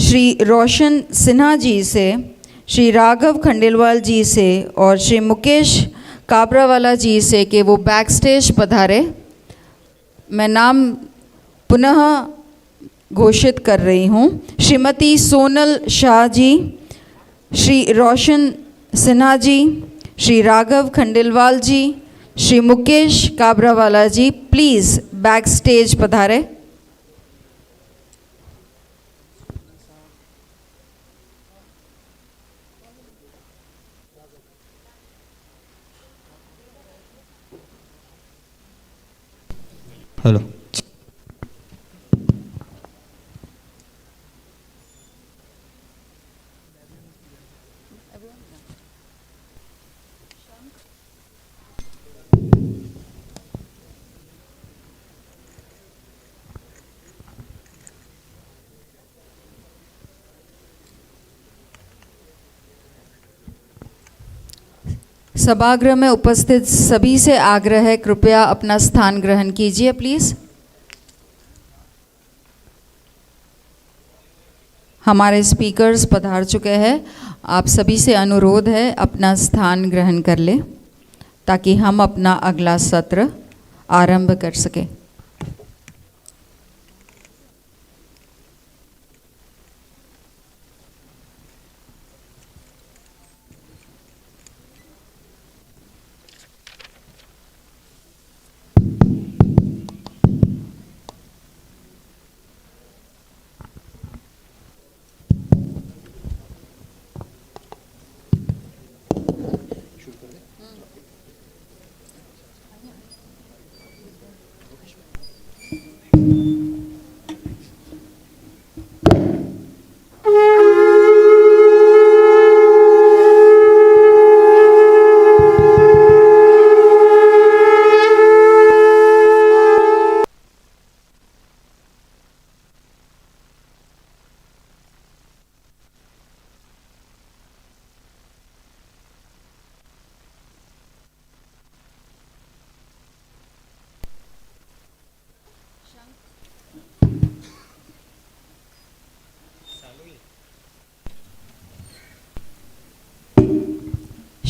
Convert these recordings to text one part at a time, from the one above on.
श्री रोशन सिन्हा जी से, श्री राघव खंडेलवाल जी से और श्री मुकेश काबरावाला जी से कि वो बैक स्टेज पधारे। मैं नाम पुनः घोषित कर रही हूँ। श्रीमती सोनल शाह जी, श्री रोशन सिन्हा जी, श्री राघव खंडेलवाल जी, श्री मुकेश काबरावाला जी, प्लीज़ बैक स्टेज पधारे। हेलो। सभागृह में उपस्थित सभी से आग्रह है, कृपया अपना स्थान ग्रहण कीजिए प्लीज़। हमारे स्पीकर्स पधार चुके हैं। आप सभी से अनुरोध है अपना स्थान ग्रहण कर लें ताकि हम अपना अगला सत्र आरंभ कर सकें।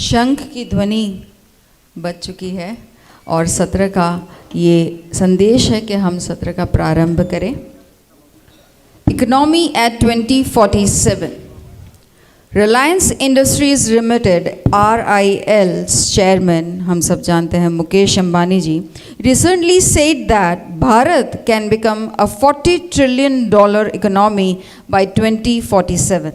शंख की ध्वनि बज चुकी है और सत्र का ये संदेश है कि हम सत्र का प्रारंभ करें। Economy eight 2047। Reliance industries limited RIL chairman, हम सब जानते हैं मुकेश अंबानी जी, recently said that Bharat can become a $40 trillion economy by 2047.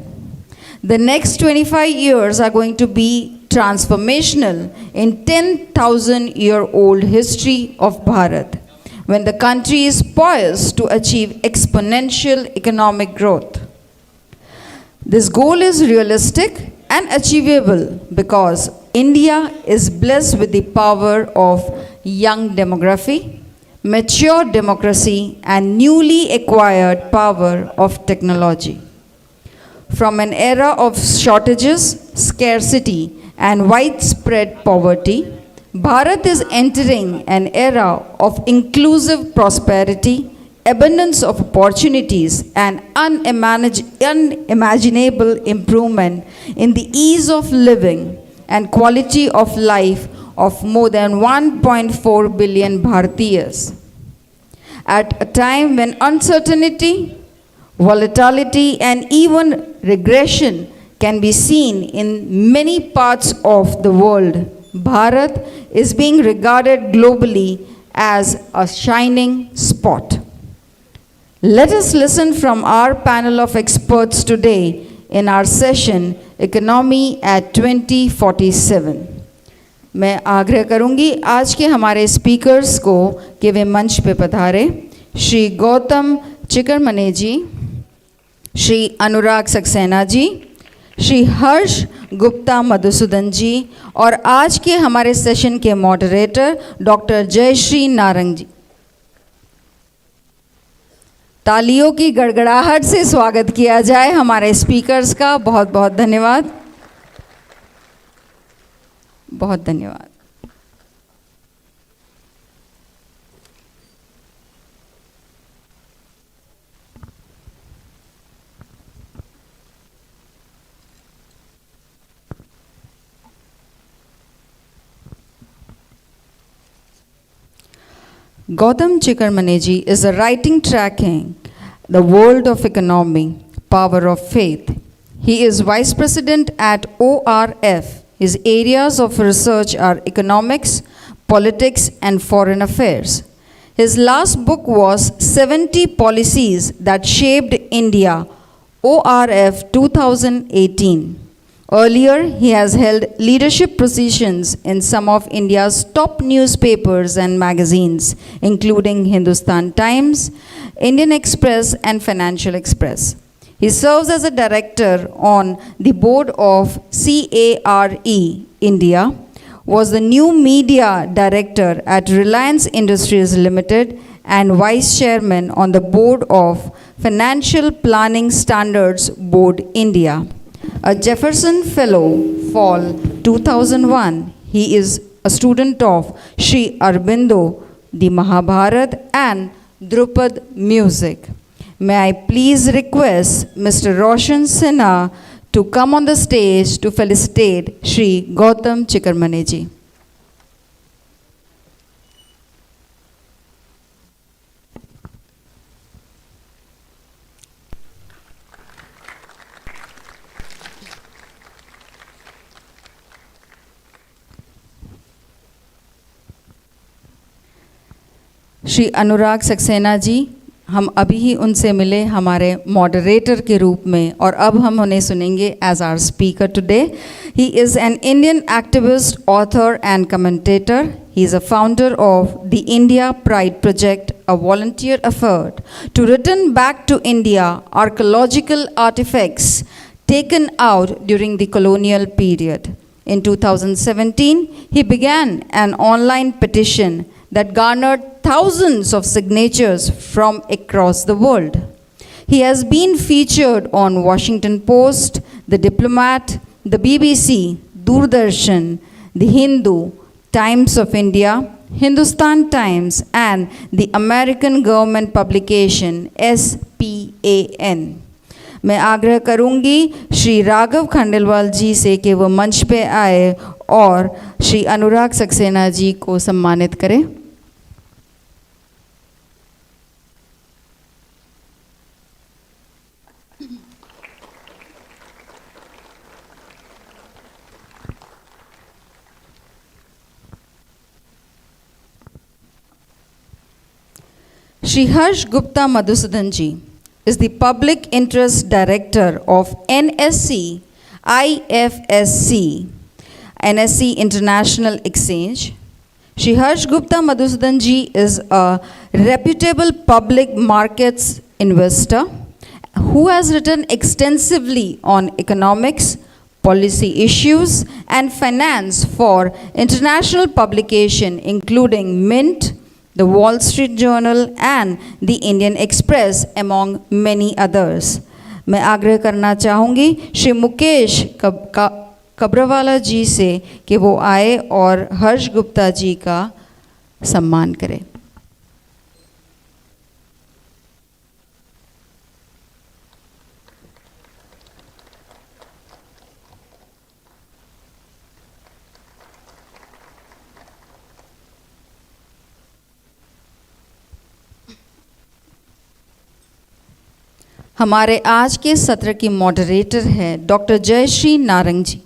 The next 25 years are going to be transformational in 10,000-year-old history of Bharat, when the country is poised to achieve exponential economic growth. This goal is realistic and achievable because India is blessed with the power of young demography, mature democracy, and newly acquired power of technology. From an era of shortages, scarcity, and widespread poverty, Bharat is entering an era of inclusive prosperity, abundance of opportunities, and unimaginable improvement in the ease of living and quality of life of more than 1.4 billion Bharatiyas. At a time when uncertainty, volatility, and even regression can be seen in many parts of the world, Bharat is being regarded globally as a shining spot. Let us listen from our panel of experts today in our session, Economy at 2047. मैं आग्रह करूंगी आज के हमारे speakers को कि वे मंच पे पधारे। श्री गौतम चिकरमने जी, श्री अनुराग सक्सेना जी, श्री हर्ष गुप्ता मधुसूदन जी और आज के हमारे सेशन के मॉडरेटर डॉक्टर जयश्री नारंग जी। तालियों की गड़गड़ाहट से स्वागत किया जाए हमारे स्पीकर्स का। बहुत बहुत धन्यवाद। बहुत धन्यवाद। Gautam Chikarmaneji is a writing tracking the world of economy, power of faith. He is vice president at ORF. His areas of research are economics, politics, and foreign affairs. His last book was 70 Policies That Shaped India, ORF 2018. Earlier, he has held leadership positions in some of India's top newspapers and magazines, including Hindustan Times, Indian Express, and Financial Express. He serves as a director on the board of CARE India, was the new media director at Reliance Industries Limited, and vice chairman on the board of Financial Planning Standards Board India. A Jefferson Fellow, Fall 2001, he is a student of Sri Aurobindo, the Mahabharat, and Drupad music. May I please request Mr. Roshan Sinha to come on the stage to felicitate Sri Gautam Chikarmaneji. Shri Anurag Saxena ji, हम अभी ही उनसे मिले हमारे moderator के रूप में, और अब हम उन्हें सुनेंगे as our speaker today. He is an Indian activist, author and commentator. He is a founder of the India Pride Project, a volunteer effort to return back to India archaeological artifacts taken out during the colonial period. In 2017, he began an online petition that garnered thousands of signatures from across the world. He has been featured on Washington Post, The Diplomat, the BBC, Doordarshan, The Hindu, Times of India, Hindustan Times, and the American government publication SPAN. मैं आग्रह करूंगी श्री राघव खंडेलवाल जी से कि वो मंच पे आए और श्री अनुराग सक्सेना जी को सम्मानित करें. Shri Harsh Gupta Madhusudan ji is the Public Interest Director of NSC IFSC, NSC International Exchange. Shri Harsh Gupta Madhusudan ji is a reputable public markets investor who has written extensively on economics, policy issues, and finance for international publication including Mint, the Wall Street Journal, and the Indian Express, among many others. मैं आग्रह करना चाहूँगी श्री मुकेश कब्रवाला जी से कि वो आए और हर्ष गुप्ता जी का सम्मान करें. हमारे आज के सत्र की मॉडरेटर है डॉक्टर जयश्री नारंग जी.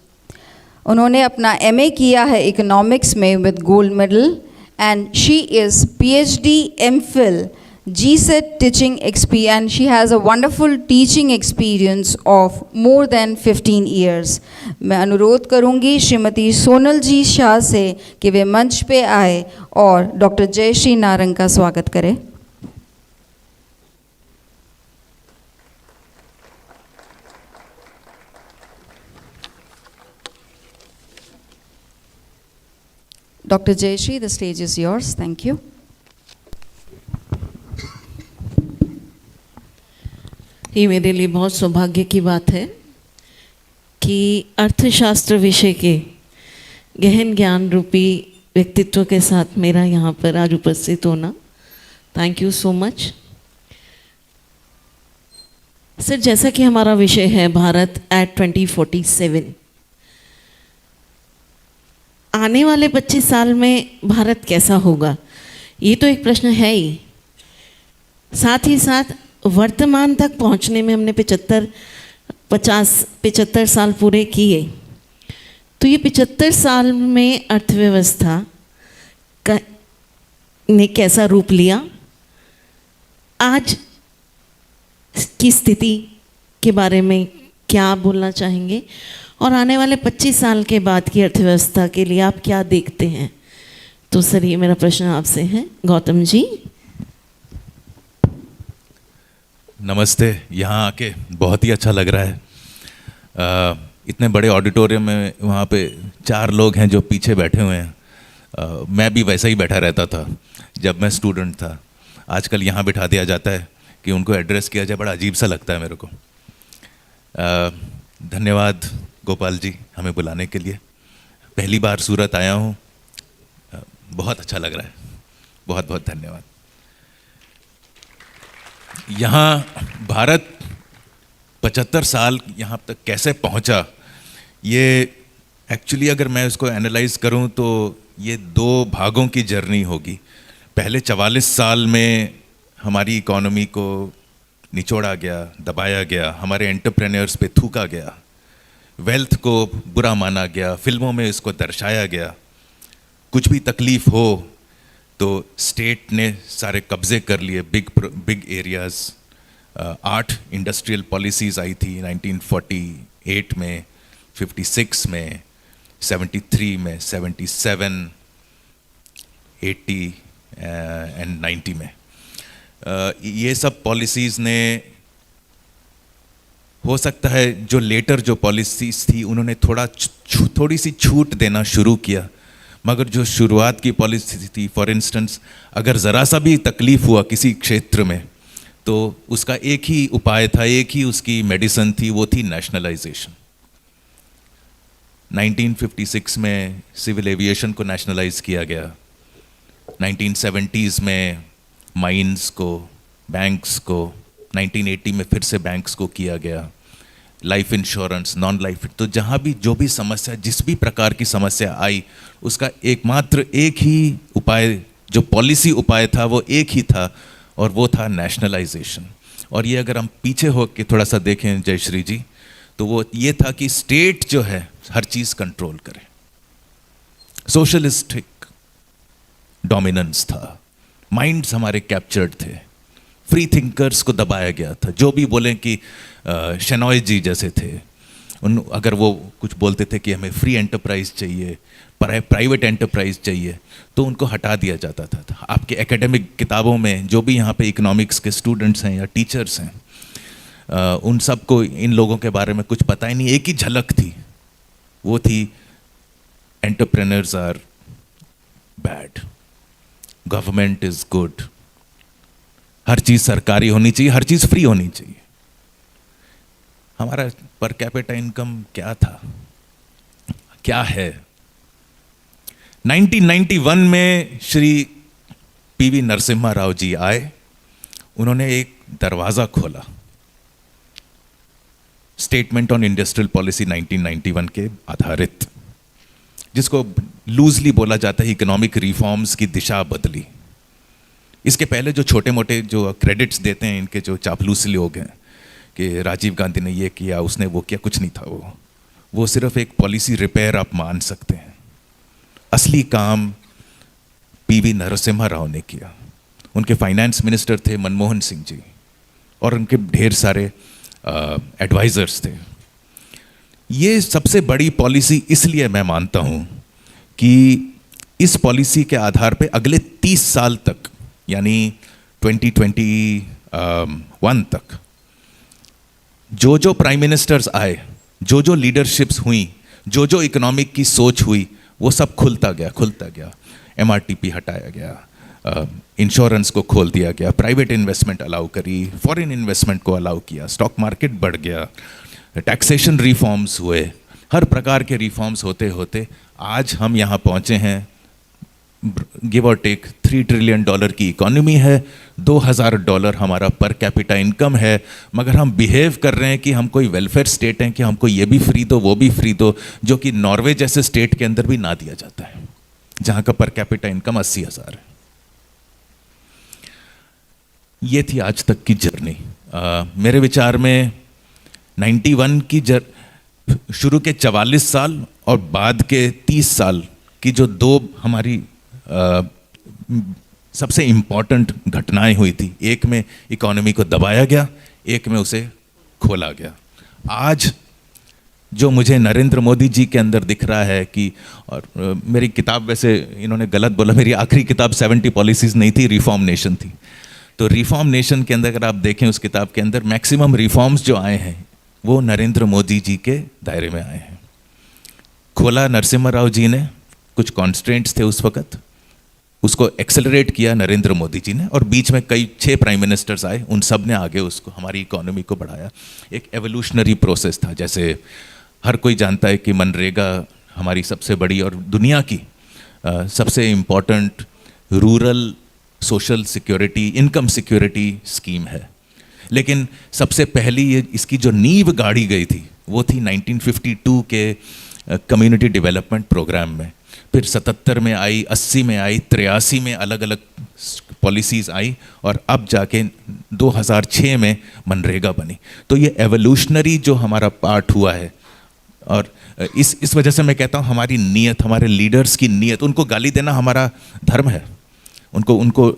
उन्होंने अपना एमए किया है इकोनॉमिक्स में with gold medal, and she is PhD MPhil GSET teaching experience, and she has a wonderful teaching experience of more than 15 years. मैं अनुरोध करूंगी श्रीमती सोनल जी शाह से कि वे मंच पे आए और डॉक्टर जयश्री नारंग का स्वागत करें. Dr. Jayashree, the stage is yours. Thank you. ये मेरे लिए बहुत सौभाग्य की बात है कि अर्थशास्त्र विषय के गहन ज्ञान रूपी व्यक्तित्व के साथ मेरा यहाँ पर आज उपस्थित होना. Thank you so much sir. जैसा कि हमारा विषय है भारत एट 2047, आने वाले 25 साल में भारत कैसा होगा, ये तो एक प्रश्न है ही, साथ ही साथ वर्तमान तक पहुंचने में हमने 75 साल पूरे किए। तो ये 75 साल में अर्थव्यवस्था का ने कैसा रूप लिया, आज की स्थिति के बारे में क्या आप बोलना चाहेंगे, और आने वाले 25 साल के बाद की अर्थव्यवस्था के लिए आप क्या देखते हैं? तो सर ये मेरा प्रश्न आपसे है। गौतम जी। नमस्ते। यहाँ आके बहुत ही अच्छा लग रहा है। इतने बड़े ऑडिटोरियम में वहाँ पे 4 लोग हैं जो पीछे बैठे हुए हैं। मैं भी वैसा ही बैठा रहता था जब मैं स्टूडेंट था। आजकल यहाँ बिठा दिया जाता है कि उनको एड्रेस किया जाए, बड़ा अजीब सा लगता है मेरे को। धन्यवाद गोपाल जी हमें बुलाने के लिए। पहली बार सूरत आया हूँ, बहुत अच्छा लग रहा है। बहुत बहुत धन्यवाद। यहाँ भारत 75 साल यहाँ तक कैसे पहुँचा, ये एक्चुअली अगर मैं उसको एनालाइज करूँ तो ये 2 भागों की जर्नी होगी। पहले 44 साल में हमारी इकोनॉमी को निचोड़ा गया, दबाया गया, हमारे एंटरप्रेन्योर्स पे थूका गया, वेल्थ को बुरा माना गया, फिल्मों में इसको दर्शाया गया। कुछ भी तकलीफ हो तो स्टेट ने सारे कब्जे कर लिए, बिग एरियाज़। 8 इंडस्ट्रियल पॉलिसीज़ आई थी 1948 में, 56 में, 73 में, 77, 80 एंड 90 में। ये सब पॉलिसीज़ ने, हो सकता है जो लेटर जो पॉलिसीज़ थी उन्होंने थोड़ी सी छूट देना शुरू किया, मगर जो शुरुआत की पॉलिसी थी, फॉर इंस्टेंस अगर ज़रा सा भी तकलीफ़ हुआ किसी क्षेत्र में तो उसका एक ही उपाय था, एक ही उसकी मेडिसिन थी, वो थी नेशनलाइजेशन। 1956 में सिविल एविएशन को नेशनलाइज किया गया। 1970s में माइंस को, बैंक्स को, 1980 में फिर से बैंक्स को किया गया। लाइफ इंश्योरेंस, नॉन लाइफ, तो जहाँ भी जो भी समस्या, जिस भी प्रकार की समस्या आई, उसका एकमात्र एक ही उपाय, जो पॉलिसी उपाय था वो एक ही था, और वो था नेशनलाइजेशन। और ये अगर हम पीछे हो के थोड़ा सा देखें जयश्री जी, तो वो ये था कि स्टेट जो है हर चीज़ कंट्रोल करे। सोशलिस्टिक डोमिनेंस था, माइंड्स हमारे कैप्चर्ड थे, फ्री थिंकर्स को दबाया गया था। जो भी बोलें कि शेनॉय जी जैसे थे, अगर वो कुछ बोलते थे कि हमें फ्री एंटरप्राइज चाहिए, प्राइवेट एंटरप्राइज चाहिए, तो उनको हटा दिया जाता था। आपके एकेडमिक किताबों में जो भी यहाँ पे इकोनॉमिक्स के स्टूडेंट्स हैं या टीचर्स हैं, उन सबको इन लोगों के बारे में कुछ पता ही नहीं। एक ही झलक थी, वो थी entrepreneurs are bad, government is good, हर चीज़ सरकारी होनी चाहिए, हर चीज़ फ्री होनी चाहिए। हमारा पर कैपिटा इनकम क्या था, क्या है? 1991 में श्री पीवी नरसिम्हा राव जी आए, उन्होंने एक दरवाज़ा खोला, स्टेटमेंट ऑन इंडस्ट्रियल पॉलिसी 1991 के आधारित, जिसको लूजली बोला जाता है इकोनॉमिक रिफॉर्म्स की दिशा बदली। इसके पहले जो छोटे मोटे जो क्रेडिट्स देते हैं इनके जो चापलूसी लोग हैं कि राजीव गांधी ने ये किया, उसने वो किया, कुछ नहीं था। वो सिर्फ एक पॉलिसी रिपेयर आप मान सकते हैं। असली काम पीवी नरसिम्हा राव ने किया। उनके फाइनेंस मिनिस्टर थे मनमोहन सिंह जी, और उनके ढेर सारे एडवाइजर्स थे। ये सबसे बड़ी पॉलिसी इसलिए मैं मानता हूँ कि इस पॉलिसी के आधार पे अगले 30 साल तक, यानी 2021 तक, जो जो प्राइम मिनिस्टर्स आए, जो जो लीडरशिप्स हुई, जो जो इकोनॉमिक की सोच हुई, वो सब खुलता गया। MRTP हटाया गया, इंश्योरेंस को खोल दिया गया, प्राइवेट इन्वेस्टमेंट अलाउ करी, फॉरेन इन्वेस्टमेंट को अलाउ किया, स्टॉक मार्केट बढ़ गया, टैक्सेशन रिफॉर्म्स हुए, हर प्रकार के रिफॉर्म्स होते होते आज हम यहाँ पहुँचे हैं। गिव और टेक $3 ट्रिलियन की इकोनॉमी है, $2000 हमारा पर कैपिटा इनकम है, मगर हम बिहेव कर रहे हैं कि हम कोई वेलफेयर स्टेट हैं कि हमको ये भी फ्री दो, वो भी फ्री दो, जो कि नॉर्वे जैसे स्टेट के अंदर भी ना दिया जाता है, जहाँ का पर कैपिटा इनकम 80,000 है। ये थी आज तक की जर्नी। मेरे विचार में 91 की शुरू के 44 साल और बाद के 30 साल की जो दो हमारी सबसे इम्पॉर्टेंट घटनाएं हुई थी, एक में इकोनॉमी को दबाया गया, एक में उसे खोला गया। आज जो मुझे नरेंद्र मोदी जी के अंदर दिख रहा है कि, और मेरी किताब, वैसे इन्होंने गलत बोला, मेरी आखिरी किताब 70 पॉलिसीज़ नहीं थी, रिफॉर्म नेशन थी। तो रिफॉर्म नेशन के अंदर अगर आप देखें उस किताब के अंदर मैक्सिमम रिफॉर्म्स जो आए हैं वो नरेंद्र मोदी जी के दायरे में आए हैं। खोला नरसिम्हा राव जी ने, कुछ कॉन्स्ट्रेंट्स थे उस वक्त, उसको एक्सेलरेट किया नरेंद्र मोदी जी ने, और बीच में कई 6 प्राइम मिनिस्टर्स आए, उन सब ने आगे उसको, हमारी इकोनॉमी को बढ़ाया। एक एवोल्यूशनरी प्रोसेस था। जैसे हर कोई जानता है कि मनरेगा हमारी सबसे बड़ी और दुनिया की सबसे important rural social security, income security scheme है। लेकिन सबसे पहली ये इसकी जो नींव गाड़ी गई थी वो थी 1952 के कम्युनिटी डेवलपमेंट प्रोग्राम में। फिर 77 में आई, 80 में आई, 83 में अलग अलग पॉलिसीज़ आई, और अब जाके 2006 में मनरेगा बनी। तो ये एवोल्यूशनरी जो हमारा पार्ट हुआ है, और इस वजह से मैं कहता हूँ हमारी नीयत, हमारे लीडर्स की नीयत, उनको गाली देना हमारा धर्म है, उनको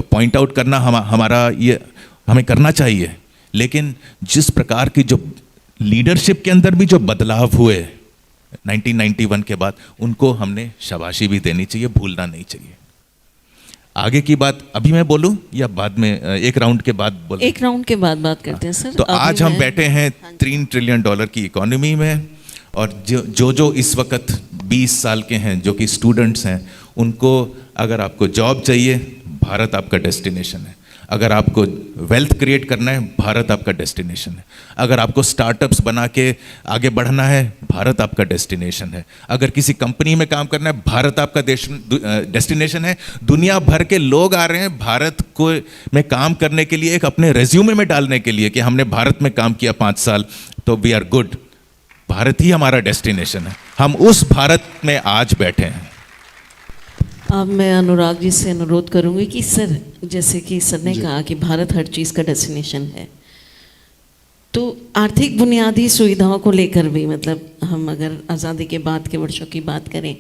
पॉइंट आउट करना हमारा ये हमें करना चाहिए। लेकिन जिस प्रकार की जो लीडरशिप के अंदर भी जो बदलाव हुए 1991 के बाद, उनको हमने शाबाशी भी देनी चाहिए, भूलना नहीं चाहिए। आगे की बात अभी मैं बोलूं या बाद में, एक राउंड के बाद बोलूं? एक राउंड के बाद बात करते हैं सर। तो आज हम बैठे हैं $3 ट्रिलियन की इकोनॉमी में, और जो इस वक्त 20 साल के हैं, जो कि स्टूडेंट्स हैं, उनको अगर आपको जॉब चाहिए, भारत आपका डेस्टिनेशन है। अगर आपको वेल्थ क्रिएट करना है, भारत आपका डेस्टिनेशन है। अगर आपको स्टार्टअप्स बना के आगे बढ़ना है, भारत आपका डेस्टिनेशन है। अगर किसी कंपनी में काम करना है, भारत आपका डेस्टिनेशन है। दुनिया भर के लोग आ रहे हैं भारत को में काम करने के लिए, एक अपने रेज्यूमे में डालने के लिए कि हमने भारत में काम किया 5 साल, तो वी आर गुड। भारत ही हमारा डेस्टिनेशन है। हम उस भारत में आज बैठे हैं। अब मैं अनुराग जी से अनुरोध करूंगी कि सर, जैसे कि सर ने कहा कि भारत हर चीज़ का डेस्टिनेशन है, तो आर्थिक बुनियादी सुविधाओं को लेकर भी, मतलब हम अगर आज़ादी के बाद के वर्षों की बात करें,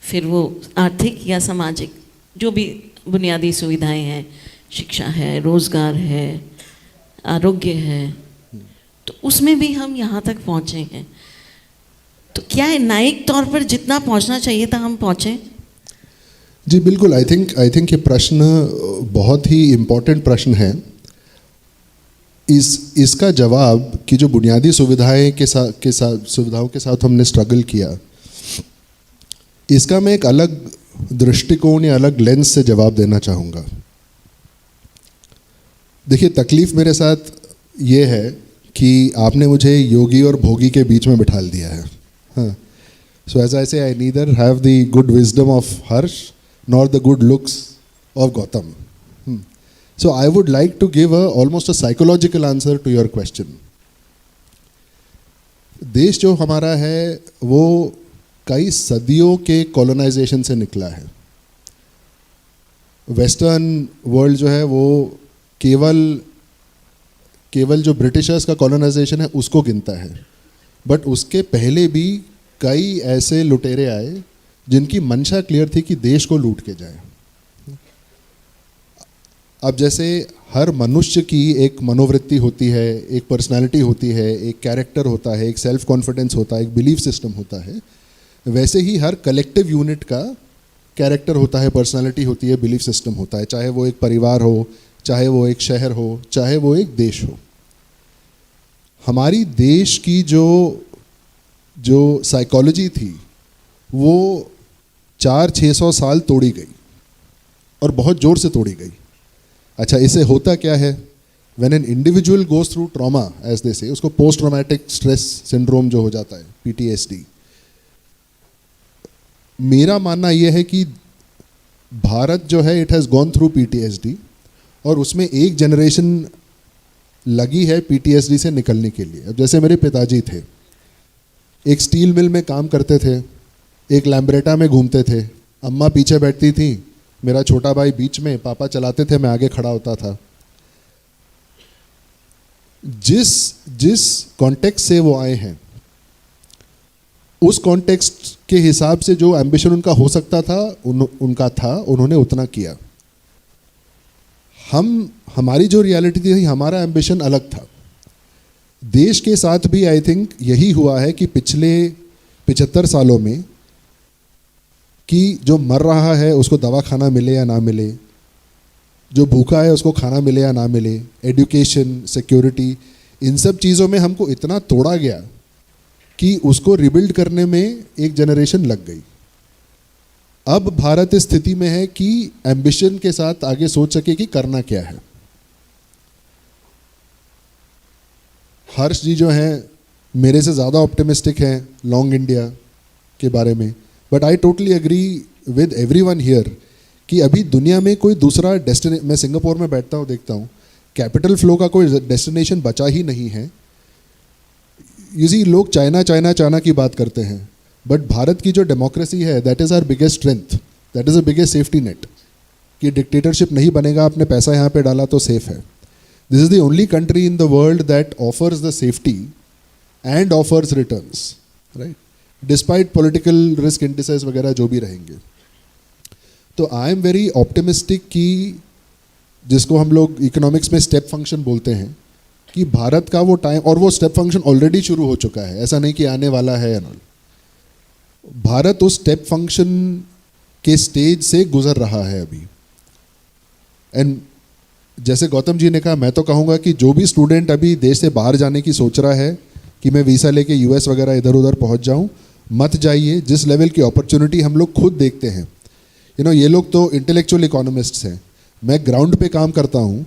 फिर वो आर्थिक या सामाजिक जो भी बुनियादी सुविधाएं हैं, शिक्षा है, रोज़गार है, आरोग्य है, तो उसमें भी हम यहाँ तक पहुँचे हैं। तो क्या है, न्यायिक तौर पर जितना पहुँचना चाहिए था हम पहुँचे? जी बिल्कुल। आई थिंक ये प्रश्न बहुत ही इम्पोर्टेंट प्रश्न है। इसका जवाब कि जो बुनियादी सुविधाओं के साथ हमने स्ट्रगल किया, इसका मैं एक अलग दृष्टिकोण या अलग लेंस से जवाब देना चाहूँगा। देखिए, तकलीफ़ मेरे साथ ये है कि आपने मुझे योगी और भोगी के बीच में बिठा दिया है। हाँ, सो as I say, I neither have the good wisdom of Harsh nor the good looks of Gautam. So I would like to give almost a psychological answer to your question. देश जो हमारा है वो कई सदियों के कॉलोनाइजेशन से निकला है। वेस्टर्न वर्ल्ड जो है वो केवल जो ब्रिटिशर्स का कॉलोनाइजेशन है उसको गिनता है, बट उसके पहले भी कई ऐसे लुटेरे आए जिनकी मंशा क्लियर थी कि देश को लूट के जाए। अब जैसे हर मनुष्य की एक मनोवृत्ति होती है, एक पर्सनालिटी होती है, एक कैरेक्टर होता है, एक सेल्फ कॉन्फिडेंस होता है, एक बिलीफ सिस्टम होता है, वैसे ही हर कलेक्टिव यूनिट का कैरेक्टर होता है, पर्सनालिटी होती है, बिलीफ सिस्टम होता है, चाहे वो एक परिवार हो, चाहे वो एक शहर हो, चाहे वो एक देश हो। हमारी देश की जो साइकोलॉजी थी वो 400-600 साल तोड़ी गई, और बहुत ज़ोर से तोड़ी गई। अच्छा, इसे होता क्या है? When an individual goes through trauma, as they say, उसको पोस्ट ट्रॉमेटिक स्ट्रेस सिंड्रोम जो हो जाता है, PTSD। मेरा मानना यह है कि भारत जो है, it has gone through PTSD, और उसमें एक जनरेशन लगी है PTSD से निकलने के लिए। अब जैसे मेरे पिताजी थे, एक स्टील मिल में काम करते थे, एक लैम्ब्रेटा में घूमते थे, अम्मा पीछे बैठती थी, मेरा छोटा भाई बीच में, पापा चलाते थे, मैं आगे खड़ा होता था। जिस जिस कॉन्टेक्स्ट से वो आए हैं उस कॉन्टेक्स्ट के हिसाब से जो एम्बिशन उनका हो सकता था उनका था, उन्होंने उतना किया। हमारी जो रियलिटी थी, हमारा एम्बिशन अलग था। देश के साथ भी आई थिंक यही हुआ है कि पिछले 75 सालों में कि जो मर रहा है उसको दवा खाना मिले या ना मिले, जो भूखा है उसको खाना मिले या ना मिले, एजुकेशन, सिक्योरिटी, इन सब चीज़ों में हमको इतना तोड़ा गया कि उसको रिबिल्ड करने में एक जनरेशन लग गई। अब भारत इस स्थिति में है कि एम्बिशन के साथ आगे सोच सके कि करना क्या है। हर्ष जी जो हैं मेरे से ज़्यादा ऑप्टिमिस्टिक हैं लॉन्ग इंडिया के बारे में, but I totally agree with everyone here कि अभी दुनिया में कोई दूसरा डेस्टिनेशन, मैं सिंगापुर में बैठता हूँ, देखता हूँ कैपिटल फ्लो का कोई डेस्टिनेशन बचा ही नहीं है। यूजी लोग चाइना चाइना चाइना की बात करते हैं, बट भारत की जो डेमोक्रेसी है that is our biggest strength, that is a biggest safety net कि डिक्टेटरशिप नहीं बनेगा, आपने पैसा यहाँ पे डाला तो सेफ है। This is the only country in the world that offers the safety and offers returns, right, despite political risk indices वगैरह जो भी रहेंगे। तो आई एम वेरी ऑप्टिमिस्टिक कि जिसको हम लोग इकोनॉमिक्स में स्टेप फंक्शन बोलते हैं कि भारत का वो टाइम, और वो स्टेप फंक्शन ऑलरेडी शुरू हो चुका है, ऐसा नहीं कि आने वाला है एंड ऑल। भारत उस स्टेप फंक्शन के स्टेज से गुजर रहा है अभी। एंड जैसे गौतम जी ने कहा, मैं तो कहूँगा कि जो भी स्टूडेंट अभी देश से बाहर जाने की सोच रहा है कि मैं वीज़ा लेके यूएस वगैरह इधर उधर पहुँच जाऊँ, मत जाइए। जिस लेवल की अपॉर्चुनिटी हम लोग खुद देखते हैं, ये लोग तो इंटेलेक्चुअल इकोनॉमिस्ट्स हैं, मैं ग्राउंड पे काम करता हूँ,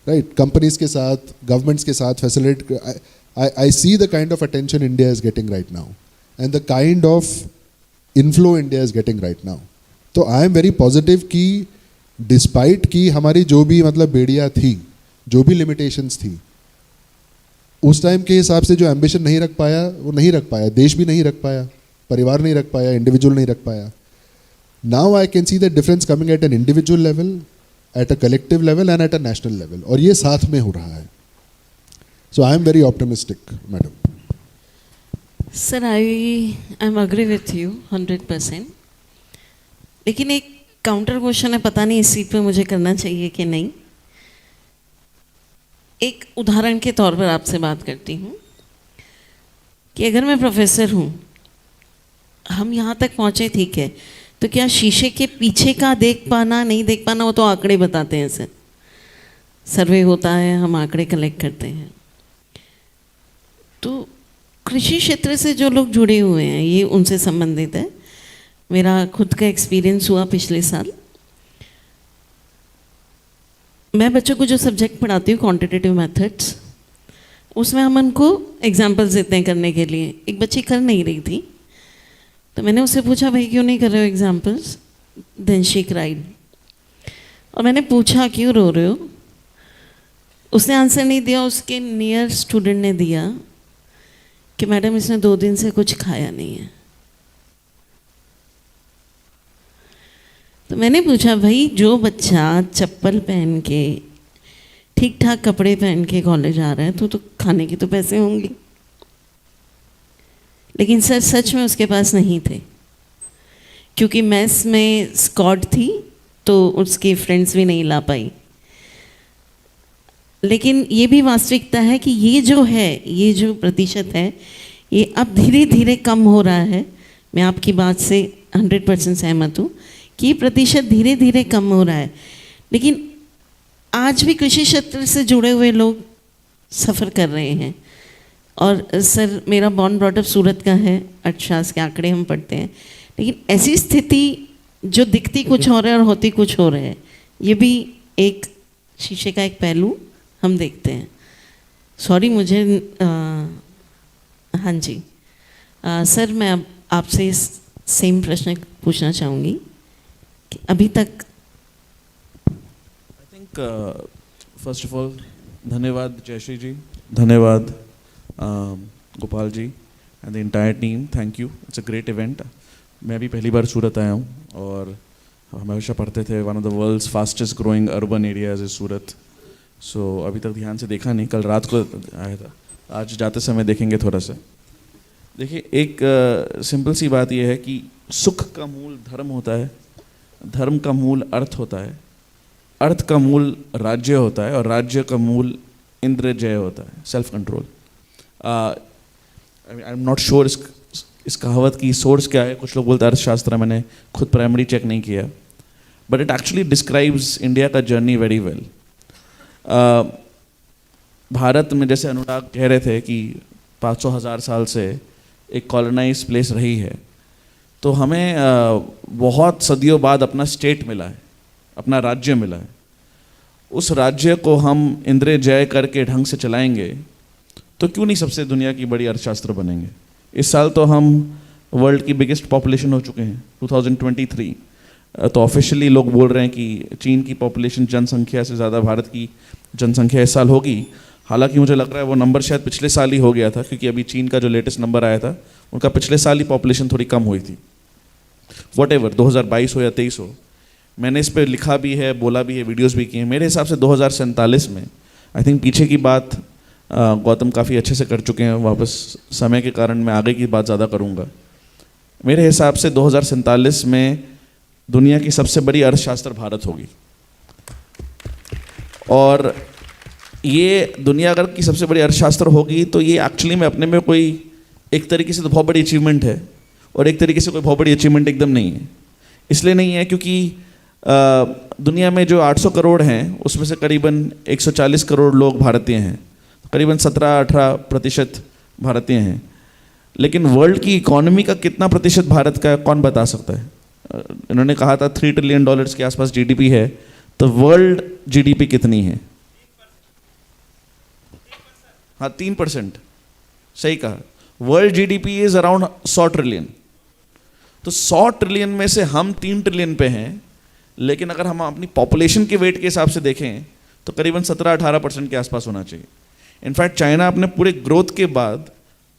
राइट, कंपनीज के साथ, गवर्नमेंट्स के साथ facility, I see the kind of attention India is getting right now and the kind of inflow India is getting right now. तो आई एम वेरी पॉजिटिव कि डिस्पाइट कि हमारी जो भी मतलब बेड़ियाँ थी, जो भी लिमिटेशंस थी, उस टाइम के हिसाब से जो एम्बिशन नहीं रख पाया वो नहीं रख पाया, देश भी नहीं रख पाया, परिवार नहीं रख पाया, इंडिविजुअल नहीं रख पाया। Now I can see the difference coming at an individual level, at a collective level and at a national level, और ये साथ में हो रहा है। So I am very optimistic, madam. Sir, I am agree with you 100%. लेकिन एक counter question है, पता नहीं इस सीट पे मुझे करना चाहिए कि नहीं। एक उदाहरण के तौर पर आपसे बात करती हूँ कि अगर मैं प्रोफेसर हूँ, हम यहाँ तक पहुँचे ठीक है, तो क्या शीशे के पीछे का देख पाना नहीं देख पाना वो तो आंकड़े बताते हैं सर, सर्वे होता है, हम आंकड़े कलेक्ट करते हैं। तो कृषि क्षेत्र से जो लोग जुड़े हुए हैं, ये उनसे संबंधित है। मेरा खुद का एक्सपीरियंस हुआ पिछले साल। मैं बच्चों को जो सब्जेक्ट पढ़ाती हूँ क्वांटिटेटिव मेथड्स, उसमें हम उनको एग्जाम्पल्स देते हैं करने के लिए। एक बच्ची कर नहीं रही थी, तो मैंने उससे पूछा, भाई क्यों नहीं कर रहे हो एग्जाम्पल्स? Then she cried. और मैंने पूछा क्यों रो रहे हो? उसने आंसर नहीं दिया, उसके नियर स्टूडेंट ने दिया कि मैडम इसने 2 दिन से कुछ खाया नहीं है। तो मैंने पूछा, भाई जो बच्चा चप्पल पहन के, ठीक ठाक कपड़े पहन के कॉलेज आ रहा है, तो खाने के तो पैसे होंगे। लेकिन सर सच में उसके पास नहीं थे, क्योंकि मैस में स्क्वाड थी तो उसके फ्रेंड्स भी नहीं ला पाई। लेकिन ये भी वास्तविकता है कि ये जो है, ये जो प्रतिशत है, ये अब धीरे धीरे कम हो रहा है। मैं आपकी बात से 100% सहमत हूँ कि ये प्रतिशत धीरे धीरे कम हो रहा है। लेकिन आज भी कृषि क्षेत्र से जुड़े हुए लोग सफ़र कर रहे हैं। और सर मेरा बॉर्न ब्रॉट अप सूरत का है, अर्थशास्त्र के आंकड़े हम पढ़ते हैं, लेकिन ऐसी स्थिति जो दिखती कुछ और है और होती कुछ और है, ये भी एक शीशे का एक पहलू हम देखते हैं। सॉरी मुझे हाँ जी सर, मैं अब आपसे सेम प्रश्न पूछना चाहूँगी कि अभी तक I think first of all धन्यवाद जयश्री जी, धन्यवाद Gopal ji and the entire team, thank you, it's a great event. मैं भी पहली बार सूरत आया हूँ और हमेशा पढ़ते थे one of the world's fastest growing urban areas is Surat, so अभी तक ध्यान से देखा नहीं, कल रात को आया था, आज जाते समय देखेंगे थोड़ा सा। देखिए, एक सिंपल सी बात यह है कि सुख का मूल धर्म होता है, धर्म का मूल अर्थ होता है, अर्थ का मूल राज्य होता है, और राज्य का मूल इंद्र जय होता है, self control. I am not sure इस कहावत की सोर्स क्या है, कुछ लोग बोलते हैं अर्थशास्त्र, मैंने खुद प्राइमरी चेक नहीं किया, but it actually describes India का जर्नी वेरी वेल। भारत में, जैसे अनुराग कह रहे थे कि 500,000 साल से एक कॉलोनाइज प्लेस रही है, तो हमें बहुत सदियों बाद अपना स्टेट मिला है, अपना राज्य मिला है। उस राज्य को हम इंद्र जय करके ढंग से चलाएंगे तो क्यों नहीं सबसे दुनिया की बड़ी अर्थशास्त्र बनेंगे। इस साल तो हम वर्ल्ड की बिगेस्ट पॉपुलेशन हो चुके हैं 2023, तो ऑफिशियली लोग बोल रहे हैं कि चीन की पॉपुलेशन जनसंख्या से ज़्यादा भारत की जनसंख्या इस साल होगी। हालांकि मुझे लग रहा है वो नंबर शायद पिछले साल ही हो गया था, क्योंकि अभी चीन का जो लेटेस्ट नंबर आया था उनका पिछले साल ही पॉपुलेशन थोड़ी कम हुई थी। व्हाटएवर 2022 हो या 23 हो, मैंने इस पर लिखा भी है, बोला भी है, वीडियोस भी किए हैं। मेरे हिसाब से 2047 में, आई थिंक पीछे की बात गौतम काफ़ी अच्छे से कर चुके हैं, वापस समय के कारण मैं आगे की बात ज़्यादा करूँगा। मेरे हिसाब से 2047 में दुनिया की सबसे बड़ी अर्थशास्त्र भारत होगी, और ये दुनिया अगर की सबसे बड़ी अर्थशास्त्र होगी तो ये एक्चुअली में अपने में कोई एक तरीके से तो बहुत बड़ी अचीवमेंट है, और एक तरीके से कोई बहुत बड़ी अचीवमेंट एकदम नहीं है। इसलिए नहीं है क्योंकि दुनिया में जो 800 करोड़ हैं उसमें से करीबन 140 करोड़ लोग भारतीय हैं, करीबन 17-18% भारतीय हैं। लेकिन वर्ल्ड की इकोनॉमी का कितना प्रतिशत भारत का है, कौन बता सकता है? इन्होंने कहा था $3 ट्रिलियन के आसपास जीडीपी है, तो वर्ल्ड जीडीपी कितनी है? हाँ, 3%, सही कहा। World GDP is around 100 trillion. तो 100 ट्रिलियन में से हम 3 ट्रिलियन पे हैं, लेकिन अगर हम अपनी पॉपुलेशन के वेट के हिसाब से देखें तो करीबन 17-18% के आसपास होना चाहिए। इनफैक्ट चाइना अपने पूरे ग्रोथ के बाद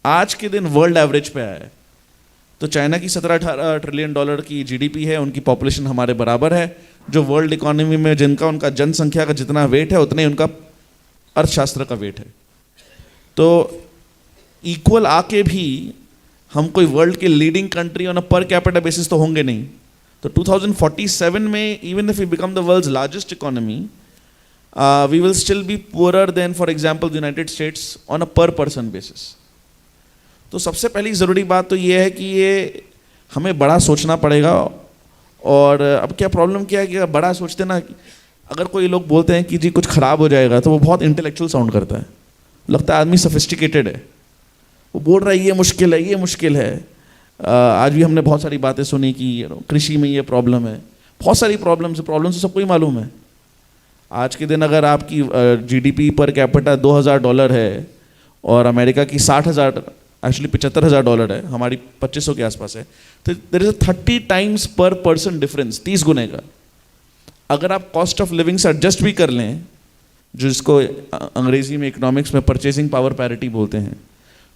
आज के दिन वर्ल्ड एवरेज पे आया है। तो चाइना की 17-18 ट्रिलियन डॉलर की जीडीपी है, उनकी पॉपुलेशन हमारे बराबर है, जो वर्ल्ड इकोनॉमी में जिनका उनका जनसंख्या का जितना वेट है उतने उनका अर्थशास्त्र का वेट है। तो इक्वल आके भी हम कोई वर्ल्ड के leading country on a per capita basis तो होंगे नहीं। तो 2047 में even if we become the world's largest economy, we will still be poorer than for example the United States on a per person basis. तो सबसे पहली ज़रूरी बात तो ये है कि ये हमें बड़ा सोचना पड़ेगा। और अब क्या प्रॉब्लम क्या है कि बड़ा सोचते ना, अगर कोई लोग बोलते हैं कि जी कुछ ख़राब हो जाएगा तो वो बहुत इंटेलेक्चुअल साउंड करता है, लगता है आदमी सोफिस्टिकेटेड है, वो बोल रहा है ये मुश्किल है, ये मुश्किल है। आज भी हमने बहुत सारी बातें सुनी कि कृषि में ये प्रॉब्लम है, बहुत सारी प्रॉब्लम्स तो सबको ही मालूम है। आज के दिन अगर आपकी जीडीपी पर कैपिटा $2,000 है और अमेरिका की 60,000 एक्चुअली $75,000 है, हमारी 2500 के आसपास है, तो देयर इज अ 30 टाइम्स पर पर्सन डिफरेंस, 30 गुने का। अगर आप कॉस्ट ऑफ लिविंग से एडजस्ट भी कर लें, जिसको अंग्रेजी में इकोनॉमिक्स में परचेसिंग पावर पैरिटी बोलते हैं,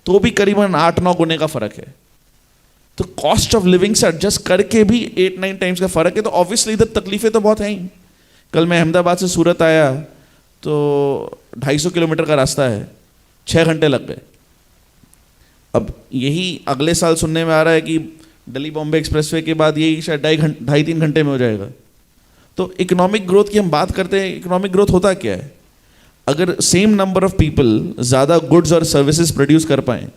तो भी करीबन 8-9 गुने का फ़र्क है। तो कॉस्ट ऑफ लिविंग से एडजस्ट करके भी 8-9 टाइम्स का फ़र्क है। तो ऑब्वियसली इधर तकलीफ़ें तो बहुत हैं ही। कल मैं अहमदाबाद से सूरत आया तो 250 किलोमीटर का रास्ता है, 6 घंटे लग गए। अब यही अगले साल सुनने में आ रहा है कि दिल्ली बॉम्बे एक्सप्रेसवे के बाद यही शायद 2.5-3 घंटे में हो जाएगा। तो इकोनॉमिक ग्रोथ की हम बात करते हैं, इकोनॉमिक ग्रोथ होता क्या है? अगर सेम नंबर ऑफ पीपल ज़्यादा गुड्स और सर्विसेज प्रोड्यूस कर पाएँ,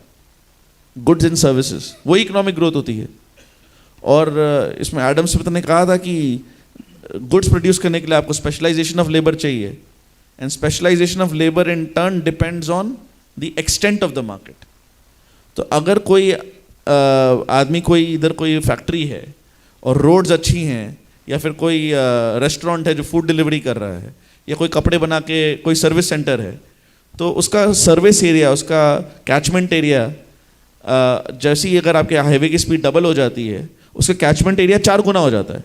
गुड्स एंड सर्विसेज, वही इकोनॉमिक ग्रोथ होती है। और इसमें एडम स्मिथ ने कहा था कि गुड्स प्रोड्यूस करने के लिए आपको स्पेशलाइजेशन ऑफ लेबर चाहिए, and specialisation of labour in turn depends on the extent of the market. तो अगर कोई आदमी कोई इधर कोई फैक्ट्री है और रोड्स अच्छी हैं, या फिर कोई रेस्टोरेंट है जो फूड डिलीवरी कर रहा है, या कोई कपड़े बना के कोई सर्विस सेंटर है, तो उसका सर्विस एरिया, उसका कैचमेंट एरिया, जैसे ही अगर आपके हाईवे की स्पीड डबल हो जाती है, उसका कैचमेंट एरिया 4 गुना हो जाता है।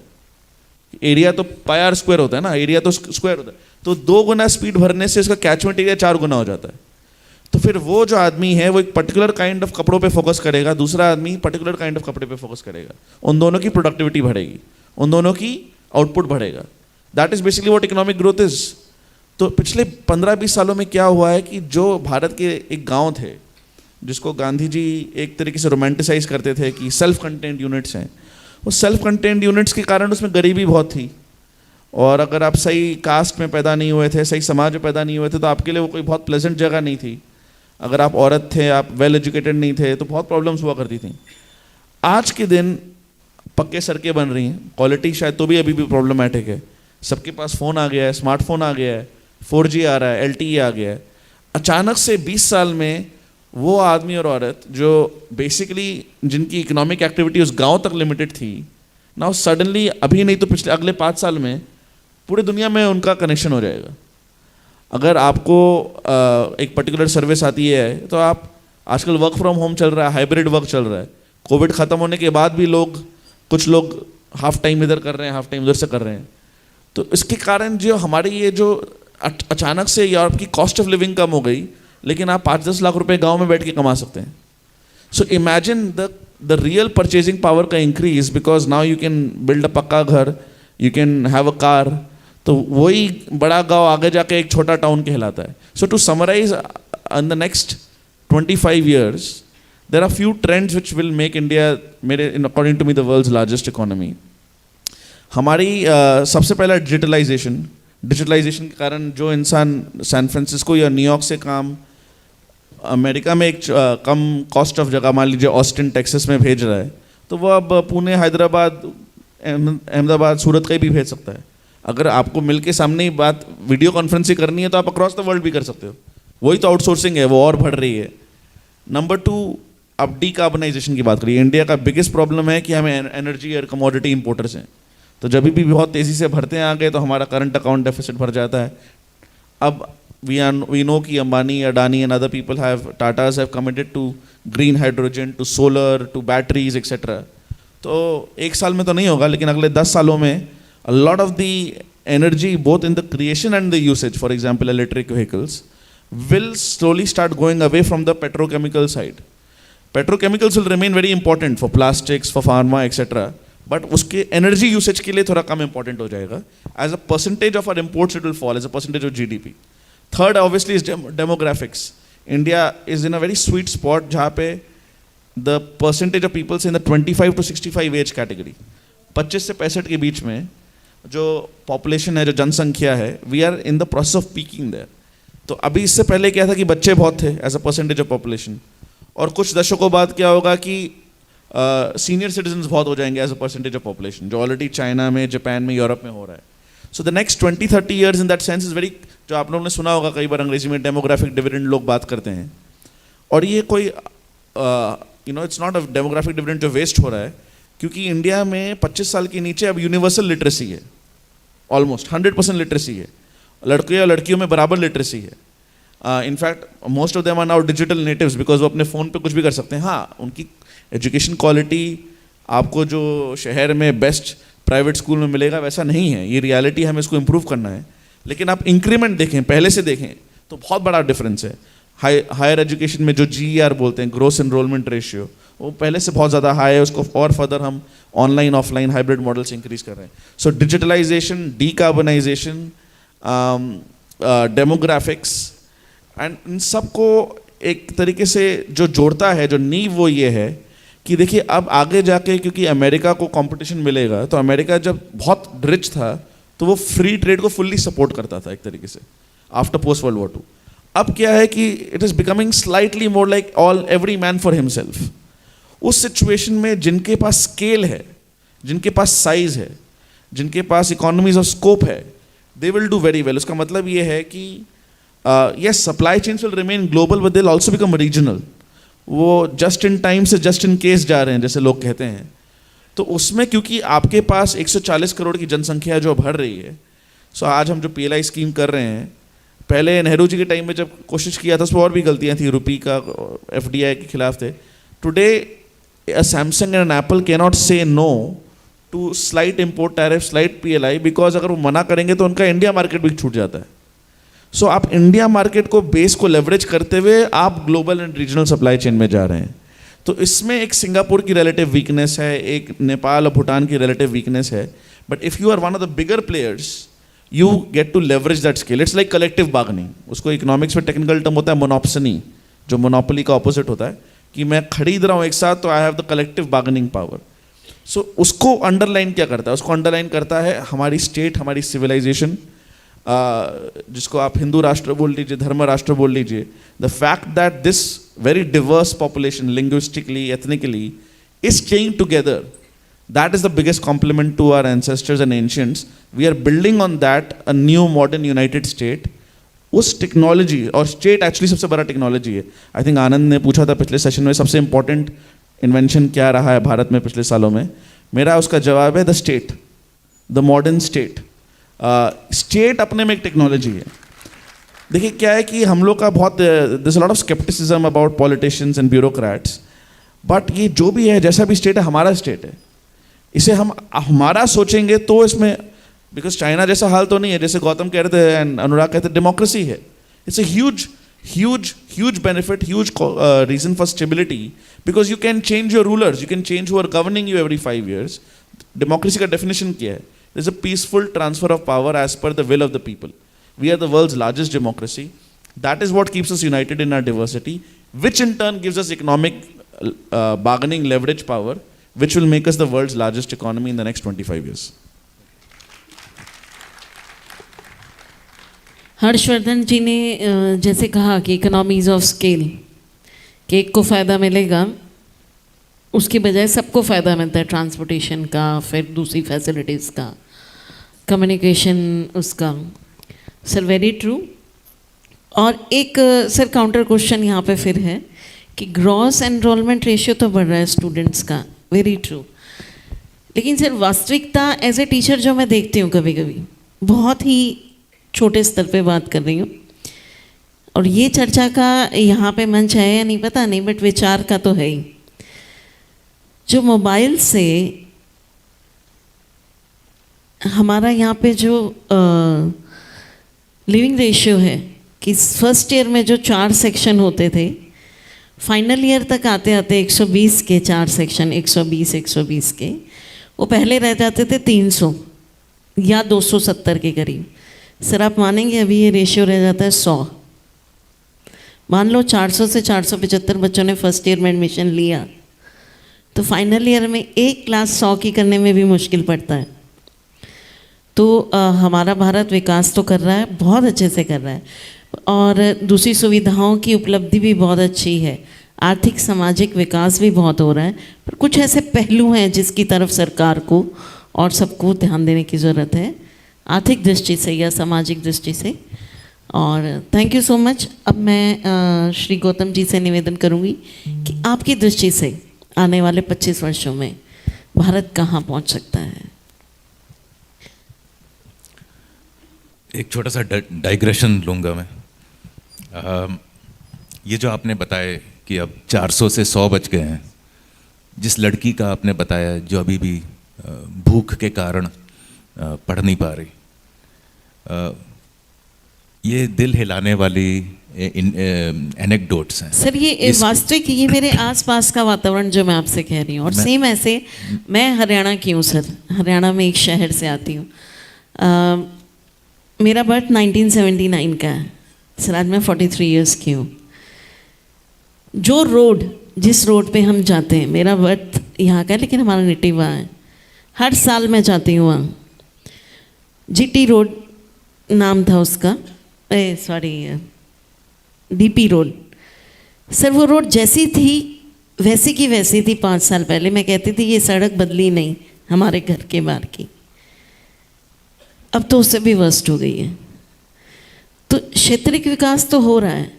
एरिया तो पाई स्क्वायर होता है ना, एरिया तो स्क्वायर होता है, तो 2 गुना स्पीड भरने से उसका कैचमेंट एरिया 4 गुना हो जाता है। तो फिर वो जो आदमी है वो एक पर्टिकुलर काइंड ऑफ कपड़ों पे फोकस करेगा, दूसरा आदमी पर्टिकुलर काइंड ऑफ कपड़े पे फोकस करेगा। उन दोनों की प्रोडक्टिविटी बढ़ेगी, उन दोनों की आउटपुट बढ़ेगा। That is basically what economic growth is. तो पिछले 15-20 सालों में क्या हुआ है कि जो भारत के एक गांव थे जिसको गांधी जी एक तरीके से रोमांटिसाइज करते थे कि सेल्फ कंटेंट यूनिट्स हैं, वो सेल्फ कंटेंट यूनिट्स के कारण उसमें गरीबी बहुत थी, और अगर आप सही कास्ट में पैदा नहीं हुए थे, सही समाज में पैदा नहीं हुए थे, तो आपके लिए वो कोई बहुत प्लेजेंट जगह नहीं थी। अगर आप औरत थे, आप वेल एजुकेटेड नहीं थे, तो बहुत प्रॉब्लम्स हुआ करती थी। आज के दिन पक्के सड़कें बन रही हैं, क्वालिटी शायद तो भी अभी भी प्रॉब्लमेटिक है, सबके पास फ़ोन आ गया है, स्मार्टफोन आ गया है, 4G आ रहा है, LTE आ गया है। अचानक से 20 साल में वो आदमी और औरत जो बेसिकली जिनकी इकोनॉमिक एक्टिविटी उस गांव तक लिमिटेड थी, नाउ सडनली अभी नहीं तो पिछले अगले 5 साल में पूरी दुनिया में उनका कनेक्शन हो जाएगा। अगर आपको एक पर्टिकुलर सर्विस आती है तो आप आजकल वर्क फ्रॉम होम चल रहा है, हाइब्रिड वर्क चल रहा है, कोविड ख़त्म होने के बाद भी कुछ लोग हाफ टाइम इधर कर रहे हैं, हाफ टाइम उधर से कर रहे हैं। तो इसके कारण जो हमारी ये जो अचानक से या आपकी कॉस्ट ऑफ लिविंग कम हो गई, लेकिन आप 5-10 लाख रुपए गांव में बैठ के कमा सकते हैं। So imagine the real purchasing power का increase, because now you can build a pakka ghar, you can have a car. तो वही बड़ा गांव आगे जाके एक छोटा टाउन कहलाता है। So to summarise, in the next 25 years there are few trends which will make India, according to me, the world's largest economy. हमारी सबसे पहला डिजिटलाइजेशन के कारण जो इंसान सैन फ्रांसिस्को या न्यूयॉर्क से काम अमेरिका में एक कम कॉस्ट ऑफ जगह, मान लीजिए ऑस्टिन टेक्सास में भेज रहा है, तो वो अब पुणे, हैदराबाद, अहमदाबाद, सूरत कहीं भी भेज सकता है। अगर आपको मिल के सामने ही बात वीडियो कॉन्फ्रेंसिंग करनी है तो आप अक्रॉस द वर्ल्ड भी कर सकते हो। वही तो आउटसोर्सिंग है, वो और बढ़ रही है। नंबर 2, अब डीकार्बनाइजेशन की बात करिए। इंडिया का बिगेस्ट प्रॉब्लम है कि हमें एनर्जी और कमोडिटी इंपोर्टर्स हैं, तो जब भी बहुत तेज़ी से भरते हैं आगे तो हमारा करंट अकाउंट डेफिसिट भर जाता है। अब वी नो कि Ambani, Adani and other people have, Tatas have committed to green hydrogen, to solar, to batteries etcetera. तो एक साल में तो नहीं होगा, लेकिन अगले 10 सालों में a lot of the energy, both in the creation and the usage, for example electric vehicles, will slowly start going away from the petrochemical side. Petrochemicals will remain very important for plastics, for pharma, etc. But उसके energy usage के लिए थोड़ा कम important हो जाएगा. As a percentage of our imports, it will fall as a percentage of GDP. Third, obviously, is demographics. India is in a very sweet spot जहाँ पे the percentage of people in the 25 to 65 age category, 25 से 65 के बीच में जो population है, जो जनसंख्या है, we are in the process of peaking there. तो अभी इससे पहले क्या था कि बच्चे बहुत थे as a percentage of population, और कुछ दशकों बाद क्या होगा कि सीनियर सिटीजन्स बहुत हो जाएंगे as a percentage of population, जो ऑलरेडी चाइना में, जापान में, यूरोप में हो रहा है। So the next 20-30 years in that sense is very, जो आप लोगों ने सुना होगा कई बार अंग्रेजी में डेमोग्राफिक डिविडेंड लोग बात करते हैं, और ये कोई it's not a demographic dividend जो वेस्ट हो रहा है, क्योंकि इंडिया में 25 साल के नीचे अब यूनिवर्सल लिटरेसी है, ऑलमोस्ट 100% लिटरेसी है, लड़के और लड़कियों में बराबर लिटरेसी है। In fact most of them are now digital natives, because वो अपने फ़ोन पे कुछ भी कर सकते हैं। हाँ, उनकी एजुकेशन क्वालिटी आपको जो शहर में बेस्ट प्राइवेट स्कूल में मिलेगा वैसा नहीं है, ये रियलिटी, हमें इसको इम्प्रूव करना है। लेकिन आप इंक्रीमेंट देखें, पहले से देखें तो बहुत बड़ा डिफरेंस है। हायर एजुकेशन में जो GER बोलते हैं, ग्रोस एनरोलमेंट रेशियो, वो पहले से बहुत ज़्यादा हाई है, उसको और फर्दर हम ऑनलाइन ऑफलाइन हाइब्रिड मॉडल से इंक्रीज कर रहे हैं। So digitalisation, decarbonisation, demographics, and इन सबको एक तरीके से जो जोड़ता है, जो नींव, वो ये है कि देखिए अब आगे जाके, क्योंकि अमेरिका को कंपटीशन मिलेगा, तो अमेरिका जब बहुत रिच था तो वो फ्री ट्रेड को फुल्ली सपोर्ट करता था एक तरीके से आफ्टर पोस्ट वर्ल्ड वॉर 2। अब क्या है कि it is becoming slightly more like every man for himself. उस सिचुएशन में जिनके पास स्केल है, जिनके पास साइज है, जिनके पास इकोनॉमीज ऑफ स्कोप है, they will do very well. उसका मतलब ये है कि yes, supply chains will remain global, but they will also become regional. वो जस्ट इन टाइम से जस्ट इन केस जा रहे हैं, जैसे लोग कहते हैं। तो उसमें क्योंकि आपके पास 140 करोड़ की जनसंख्या जो बढ़ रही है, सो आज हम जो PLI स्कीम कर रहे हैं, पहले नेहरू जी के टाइम में जब कोशिश किया था उसमें और भी गलतियाँ थी, रुपी का FDI के खिलाफ थे। Today a Samsung and an Apple cannot say no to slight import tariff, slight PLI, because अगर वो मना करेंगे तो उनका इंडिया मार्केट भी छूट जाता है। सो आप इंडिया मार्केट को बेस को लेवरेज करते हुए आप global and regional supply chain में जा रहे हैं। तो इसमें एक सिंगापुर की रिलेटिव वीकनेस है, एक नेपाल और भूटान की रिलेटिव वीकनेस है, but if you are one of the bigger players, you get to leverage that scale. It's like collective bargaining. उसको इकोनॉमिक्स में टेक्निकल टर्म होता है मोनोप्सनी, जो मोनोपोली का ऑपोजिट होता है कि मैं खरीद रहा हूँ एक साथ तो I have the collective bargaining power. So उसको अंडरलाइन क्या करता है? उसको अंडरलाइन करता है हमारी स्टेट, हमारी सिविलाइजेशन, जिसको आप हिंदू राष्ट्र बोल लीजिए, धर्म राष्ट्र बोल लीजिए. The fact that this very Divers population linguistically, ethnically is staying together. That is the biggest compliment to our ancestors and ancients. We are building on that a new modern united state. उस technology, और state actually सबसे बड़ा technology है. I think आनंद ने पूछा था पिछले session में सबसे इंपॉर्टेंट इन्वेंशन क्या रहा है भारत में पिछले सालों में. मेरा उसका जवाब है the state, the modern state. State अपने में एक टेक्नोलॉजी है. देखिए क्या है कि हम लोग का बहुत there is a lot of scepticism about politicians and bureaucrats. But ये जो भी है, जैसा भी स्टेट है, हमारा स्टेट है. इसे हम हमारा सोचेंगे तो इसमें, बिकॉज चाइना जैसा हाल तो नहीं है जैसे गौतम कह रहे थे एंड अनुराग कहते, डेमोक्रेसी है. It's a huge benefit, huge reason for stability, because you can change your rulers, you can change who are governing you every 5 years. Democracy का definition क्या है? There's a peaceful transfer of power as per the will of the people. We are the world's largest democracy. That is what keeps us united in our diversity, which in turn gives us economic bargaining leverage power, which will make us the world's largest economy in the next 25 years. Harshvardhan जी ने जैसे कहा कि economies of scale, कि एक को फ़ायदा मिलेगा, उसकी बजाय सबको फ़ायदा मिलता है, ट्रांसपोर्टेशन का, फिर दूसरी फैसिलिटीज़ का, कम्युनिकेशन उसका. Sir very true. और एक सर काउंटर क्वेश्चन यहाँ पे फिर है कि ग्रॉस एनरोलमेंट रेशियो तो बढ़ रहा है स्टूडेंट्स का, वेरी ट्रू. लेकिन सर वास्तविकता एज ए टीचर जो मैं देखती हूँ कभी कभी, बहुत ही छोटे स्तर पे बात कर रही हूँ, और ये चर्चा का यहाँ पे मंच है या नहीं पता नहीं, बट विचार का तो है ही. जो मोबाइल से हमारा यहाँ पे जो लिविंग रेशियो है कि फर्स्ट ईयर में जो 4 सेक्शन होते थे, फाइनल ईयर तक आते आते 120 के 4 सेक्शन, 120 के, वो पहले रह जाते थे 300 या 270 के करीब. सर आप मानेंगे अभी ये रेशियो रह जाता है 100. मान लो 400 से 475 बच्चों ने फर्स्ट ईयर में एडमिशन लिया, तो फाइनल ईयर में एक क्लास 100 की करने में भी मुश्किल पड़ता है. तो हमारा भारत विकास तो कर रहा है, बहुत अच्छे से कर रहा है, और दूसरी सुविधाओं की उपलब्धि भी बहुत अच्छी है, आर्थिक सामाजिक विकास भी बहुत हो रहा है. पर कुछ ऐसे पहलू हैं जिसकी तरफ सरकार को और सबको ध्यान देने की ज़रूरत है, आर्थिक दृष्टि से या सामाजिक दृष्टि से. और थैंक यू सो मच. अब मैं श्री गौतम जी से निवेदन करूंगी कि आपकी दृष्टि से आने वाले 25 वर्षों में भारत कहाँ पहुँच सकता है. एक छोटा सा डाइग्रेशन लूँगा मैं. ये जो आपने बताया कि अब 400 से 100 बच गए हैं, जिस लड़की का आपने बताया जो अभी भी भूख के कारण पढ़ नहीं पा रही, ये दिल हिलाने वाली एनेक्डोट्स हैं. सर ये वास्तविक, ये मेरे आसपास का वातावरण जो मैं आपसे कह रही हूँ, और सेम ऐसे मैं हरियाणा की हूँ सर, हरियाणा में एक शहर से आती हूँ. मेरा बर्थ 1979 का है सर, आज मैं 43 इयर्स की हूँ. जो रोड, जिस रोड पे हम जाते हैं, मेरा बर्थ यहाँ का है लेकिन हमारा नेटिव वहाँ है, हर साल मैं जाती हूँ वहाँ. जीटी रोड नाम था उसका, डीपी रोड. सर वो रोड जैसी थी वैसी की वैसी थी 5 साल पहले. मैं कहती थी ये सड़क बदली नहीं हमारे घर के बाहर की, अब तो उससे भी वर्स्ट हो गई है. तो क्षेत्रीय विकास तो हो रहा है,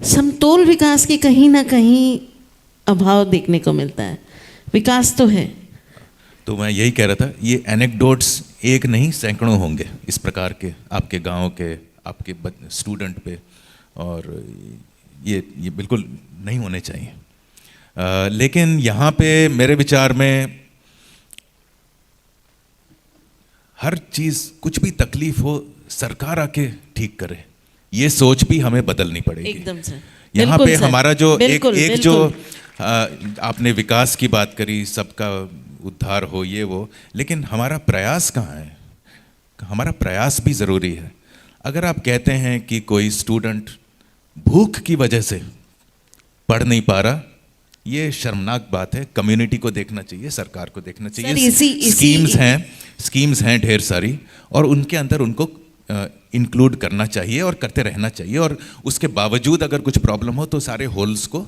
समतोल विकास की कहीं ना कहीं अभाव देखने को मिलता है. विकास तो है. तो मैं यही कह रहा था, ये एनेक्डोट्स एक नहीं सैकड़ों होंगे इस प्रकार के आपके गांव के, आपके स्टूडेंट पे, और ये बिल्कुल नहीं होने चाहिए. लेकिन यहाँ पे मेरे विचार में हर चीज़, कुछ भी तकलीफ हो सरकार आके ठीक करे, ये सोच भी हमें बदलनी पड़ेगी. एकदम सर. यहाँ पे सर, हमारा जो बिल्कुल, एक बिल्कुल. जो आपने विकास की बात करी, सबका उद्धार हो, ये वो, लेकिन हमारा प्रयास कहाँ है? हमारा प्रयास भी ज़रूरी है। अगर आप कहते हैं कि कोई स्टूडेंट भूख की वजह से पढ़ नहीं पा रहा, ये शर्मनाक बात है। कम्युनिटी को देखना चाहिए, सरकार को देखना चाहिए। स्कीम्स हैं ढेर सारी, और उनके अंदर उनको इंक्लूड करना चाहिए और करते रहना चाहिए, और उसके बावजूद अगर कुछ प्रॉब्लम हो तो सारे होल्स को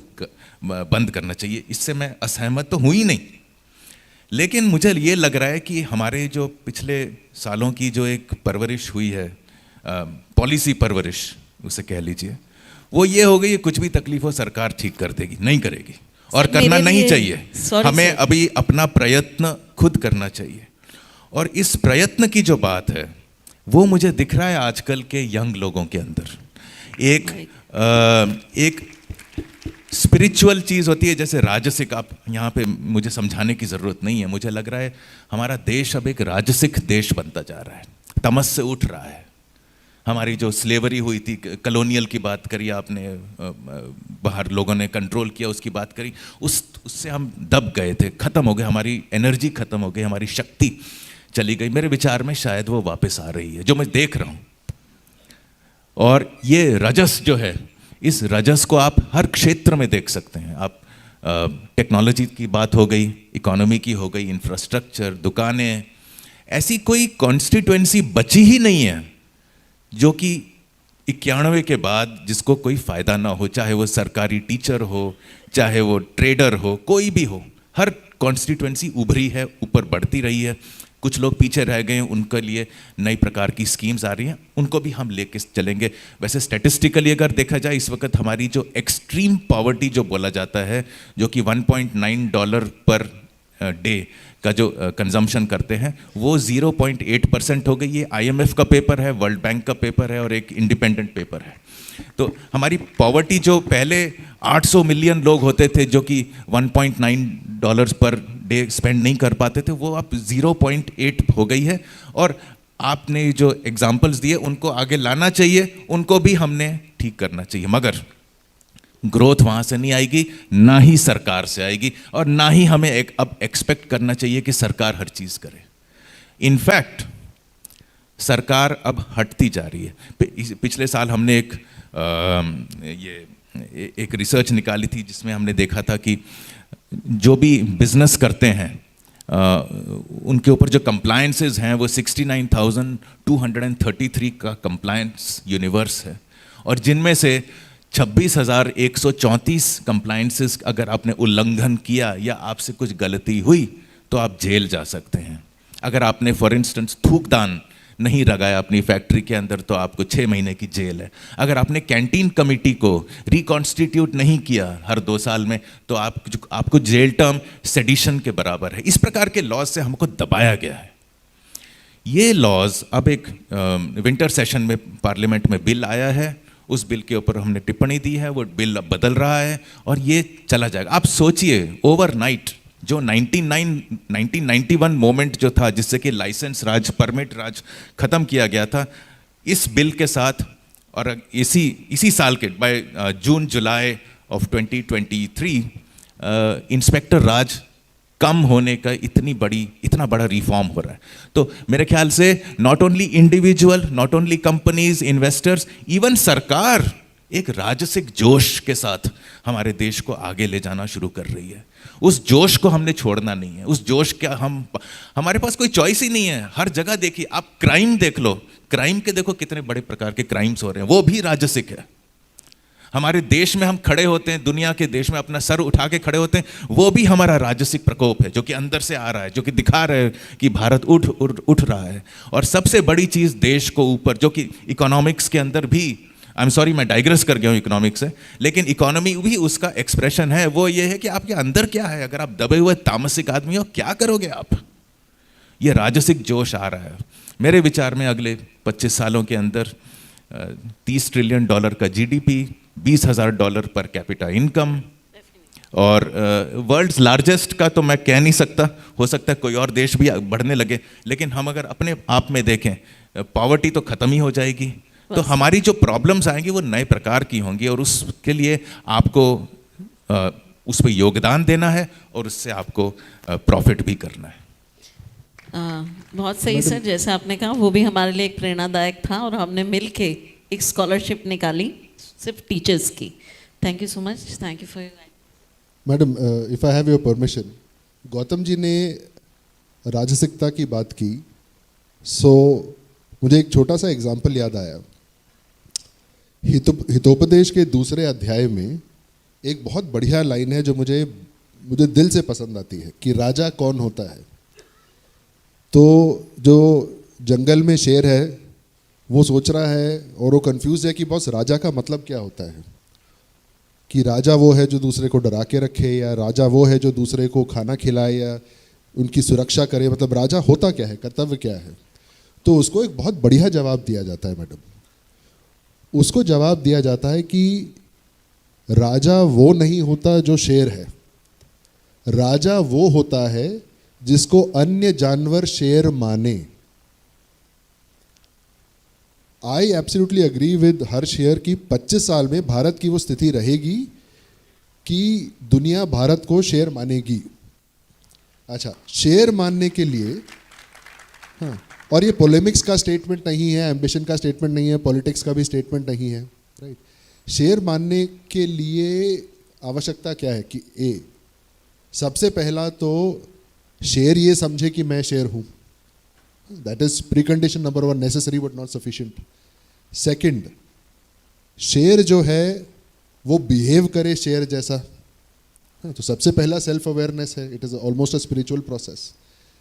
बंद करना चाहिए। इससे मैं असहमत तो हूँ ही नहीं, लेकिन मुझे ये लग रहा है कि हमारे जो पिछले सालों की जो एक परवरिश हुई है, पॉलिसी परवरिश उसे कह लीजिए, वो ये हो गई है कुछ भी तकलीफ हो सरकार ठीक कर देगी। नहीं करेगी, और करना नहीं चाहिए। हमें अभी अपना प्रयत्न खुद करना चाहिए। और इस प्रयत्न की जो बात है वो मुझे दिख रहा है आजकल के यंग लोगों के अंदर। एक स्पिरिचुअल चीज़ होती है, जैसे राजसिक। आप यहाँ पे मुझे समझाने की ज़रूरत नहीं है। मुझे लग रहा है हमारा देश अब एक राजसिक देश बनता जा रहा है, तमस से उठ रहा है। हमारी जो स्लेवरी हुई थी, कॉलोनियल की बात करी आपने, बाहर लोगों ने कंट्रोल किया, उसकी बात करी, उससे हम दब गए थे, ख़त्म हो गए, हमारी एनर्जी ख़त्म हो गई, हमारी शक्ति चली गई। मेरे विचार में शायद वो वापस आ रही है, जो मैं देख रहा हूँ। और ये रजस जो है, इस रजस को आप हर क्षेत्र में देख सकते हैं। आप टेक्नोलॉजी की बात हो गई, इकोनॉमी की हो गई, इंफ्रास्ट्रक्चर, दुकानें, ऐसी कोई कॉन्स्टिट्यूएंसी बची ही नहीं है जो कि 91 के बाद जिसको कोई फ़ायदा ना हो, चाहे वो सरकारी टीचर हो, चाहे वो ट्रेडर हो, कोई भी हो। हर कॉन्स्टिट्यूएंसी उभरी है, ऊपर बढ़ती रही है। कुछ लोग पीछे रह गए हैं, उनके लिए नई प्रकार की स्कीम्स आ रही हैं, उनको भी हम लेके चलेंगे। वैसे स्टैटिस्टिकली अगर देखा जाए, इस वक्त हमारी जो एक्सट्रीम पॉवर्टी जो बोला जाता है, जो कि $1.9 पर डे का जो कंजम्पशन करते हैं, वो 0.8% हो गई। ये IMF का पेपर है, वर्ल्ड बैंक का पेपर है, और एक इंडिपेंडेंट पेपर है। तो हमारी पॉवर्टी, जो पहले 800 मिलियन लोग होते थे जो कि $1.9 पर डे स्पेंड नहीं कर पाते थे, वो अब 0.8 हो गई है। और आपने जो एग्जाम्पल्स दिए उनको आगे लाना चाहिए, उनको भी हमने ठीक करना चाहिए। मगर ग्रोथ वहाँ से नहीं आएगी, ना ही सरकार से आएगी, और ना ही हमें अब एक्सपेक्ट करना चाहिए कि सरकार हर चीज़ करे। इनफैक्ट सरकार अब हटती जा रही है। पिछले साल हमने एक रिसर्च निकाली थी, जिसमें हमने देखा था कि जो भी बिजनेस करते हैं उनके ऊपर जो कंप्लायंसेस हैं वो 69,233 का कंप्लायंस यूनिवर्स है, और जिनमें से 26,134 कंप्लायंसेस अगर आपने उल्लंघन किया या आपसे कुछ गलती हुई तो आप जेल जा सकते हैं। अगर आपने फॉर इंस्टेंस थूकदान नहीं लगाया अपनी फैक्ट्री के अंदर तो आपको 6 महीने की जेल है। अगर आपने कैंटीन कमेटी को रिकॉन्स्टिट्यूट नहीं किया हर 2 साल में तो आपको जेल टर्म सेडिशन के बराबर है। इस प्रकार के लॉज से हमको दबाया गया है। ये लॉज अब एक विंटर सेशन में पार्लियामेंट में बिल आया है, उस बिल के ऊपर हमने टिप्पणी दी है, वो बिल अब बदल रहा है और ये चला जाएगा। आप सोचिए, ओवरनाइट जो 1991 मोमेंट जो था जिससे कि लाइसेंस राज, परमिट राज खत्म किया गया था, इस बिल के साथ और इसी साल के by June July of 2023 inspector raj कम होने का इतना बड़ा रिफॉर्म हो रहा है। तो मेरे ख्याल से not only individual, not only companies, investors, even सरकार एक राजसिक जोश के साथ हमारे देश को आगे ले जाना शुरू कर रही है। उस जोश को हमने छोड़ना नहीं है। उस जोश का हमारे पास कोई चॉइस ही नहीं है। हर जगह देखिए, आप क्राइम देख लो, क्राइम के देखो कितने बड़े प्रकार के क्राइम्स हो रहे हैं, वो भी राजसिक है। हमारे देश में हम खड़े होते हैं, दुनिया के देश में अपना सर उठा के खड़े होते हैं, वो भी हमारा राजसिक प्रकोप है जो कि अंदर से आ रहा है, जो कि दिखा रहा है कि भारत उठ रहा है। और सबसे बड़ी चीज़ देश को ऊपर, जो कि इकोनॉमिक्स के अंदर भी, आई एम सॉरी मैं डाइग्रेस कर गया हूँ इकोनॉमिक्स से, लेकिन इकोनॉमी भी उसका एक्सप्रेशन है। वो ये है कि आपके अंदर क्या है। अगर आप दबे हुए तामसिक आदमी हो, क्या करोगे आप? ये राजसिक जोश आ रहा है। मेरे विचार में अगले 25 सालों के अंदर $30 ट्रिलियन का GDP, $20,000 पर कैपिटा इनकम, और वर्ल्ड्स लार्जेस्ट का तो मैं कह नहीं सकता, हो सकता है कोई और देश भी बढ़ने लगे, लेकिन हम अगर अपने आप में देखें, पॉवर्टी तो ख़त्म ही हो जाएगी। तो हमारी जो प्रॉब्लम्स आएंगी वो नए प्रकार की होंगी, और उसके लिए आपको उस पर योगदान देना है और उससे आपको प्रॉफिट भी करना है। बहुत सही सर, जैसे आपने कहा वो भी हमारे लिए एक प्रेरणादायक था और हमने मिल के एक स्कॉलरशिप निकाली सिर्फ टीचर्स की. Thank you so much. Thank you for your. Madam, if I have your permission, Gautam ji ने राजसिकता की बात की, सो मुझे एक छोटा सा एग्जाम्पल याद आया. हितोपदेश के दूसरे अध्याय में एक बहुत बढ़िया लाइन है जो मुझे दिल से पसंद आती है कि राजा कौन होता है. तो जो जंगल में शेर है वो सोच रहा है और वो कंफ्यूज है कि बॉस राजा का मतलब क्या होता है, कि राजा वो है जो दूसरे को डरा के रखे, या राजा वो है जो दूसरे को खाना खिलाए या उनकी सुरक्षा करे. मतलब राजा होता क्या है, कर्तव्य क्या है. तो उसको एक बहुत बढ़िया जवाब दिया जाता है मैडम. उसको जवाब दिया जाता है कि राजा वो नहीं होता जो शेर है, राजा वो होता है जिसको अन्य जानवर शेर माने. I absolutely agree with Harsh here कि 25 साल में भारत की वो स्थिति रहेगी कि दुनिया भारत को शेर मानेगी. अच्छा, शेर मानने के लिए, हाँ, और ये पोलेमिक्स का स्टेटमेंट नहीं है, एम्बिशन का स्टेटमेंट नहीं है, पॉलिटिक्स का भी स्टेटमेंट नहीं है, राइट. शेर मानने के लिए आवश्यकता क्या है कि सबसे पहला तो शेर ये समझे कि मैं शेर हूँ. That is pre condition number 1, necessary but not sufficient. Second, शेर जो है वो बिहेव करे शेर जैसा. तो सबसे पहला सेल्फ अवेयरनेस है. It is almost a spiritual process.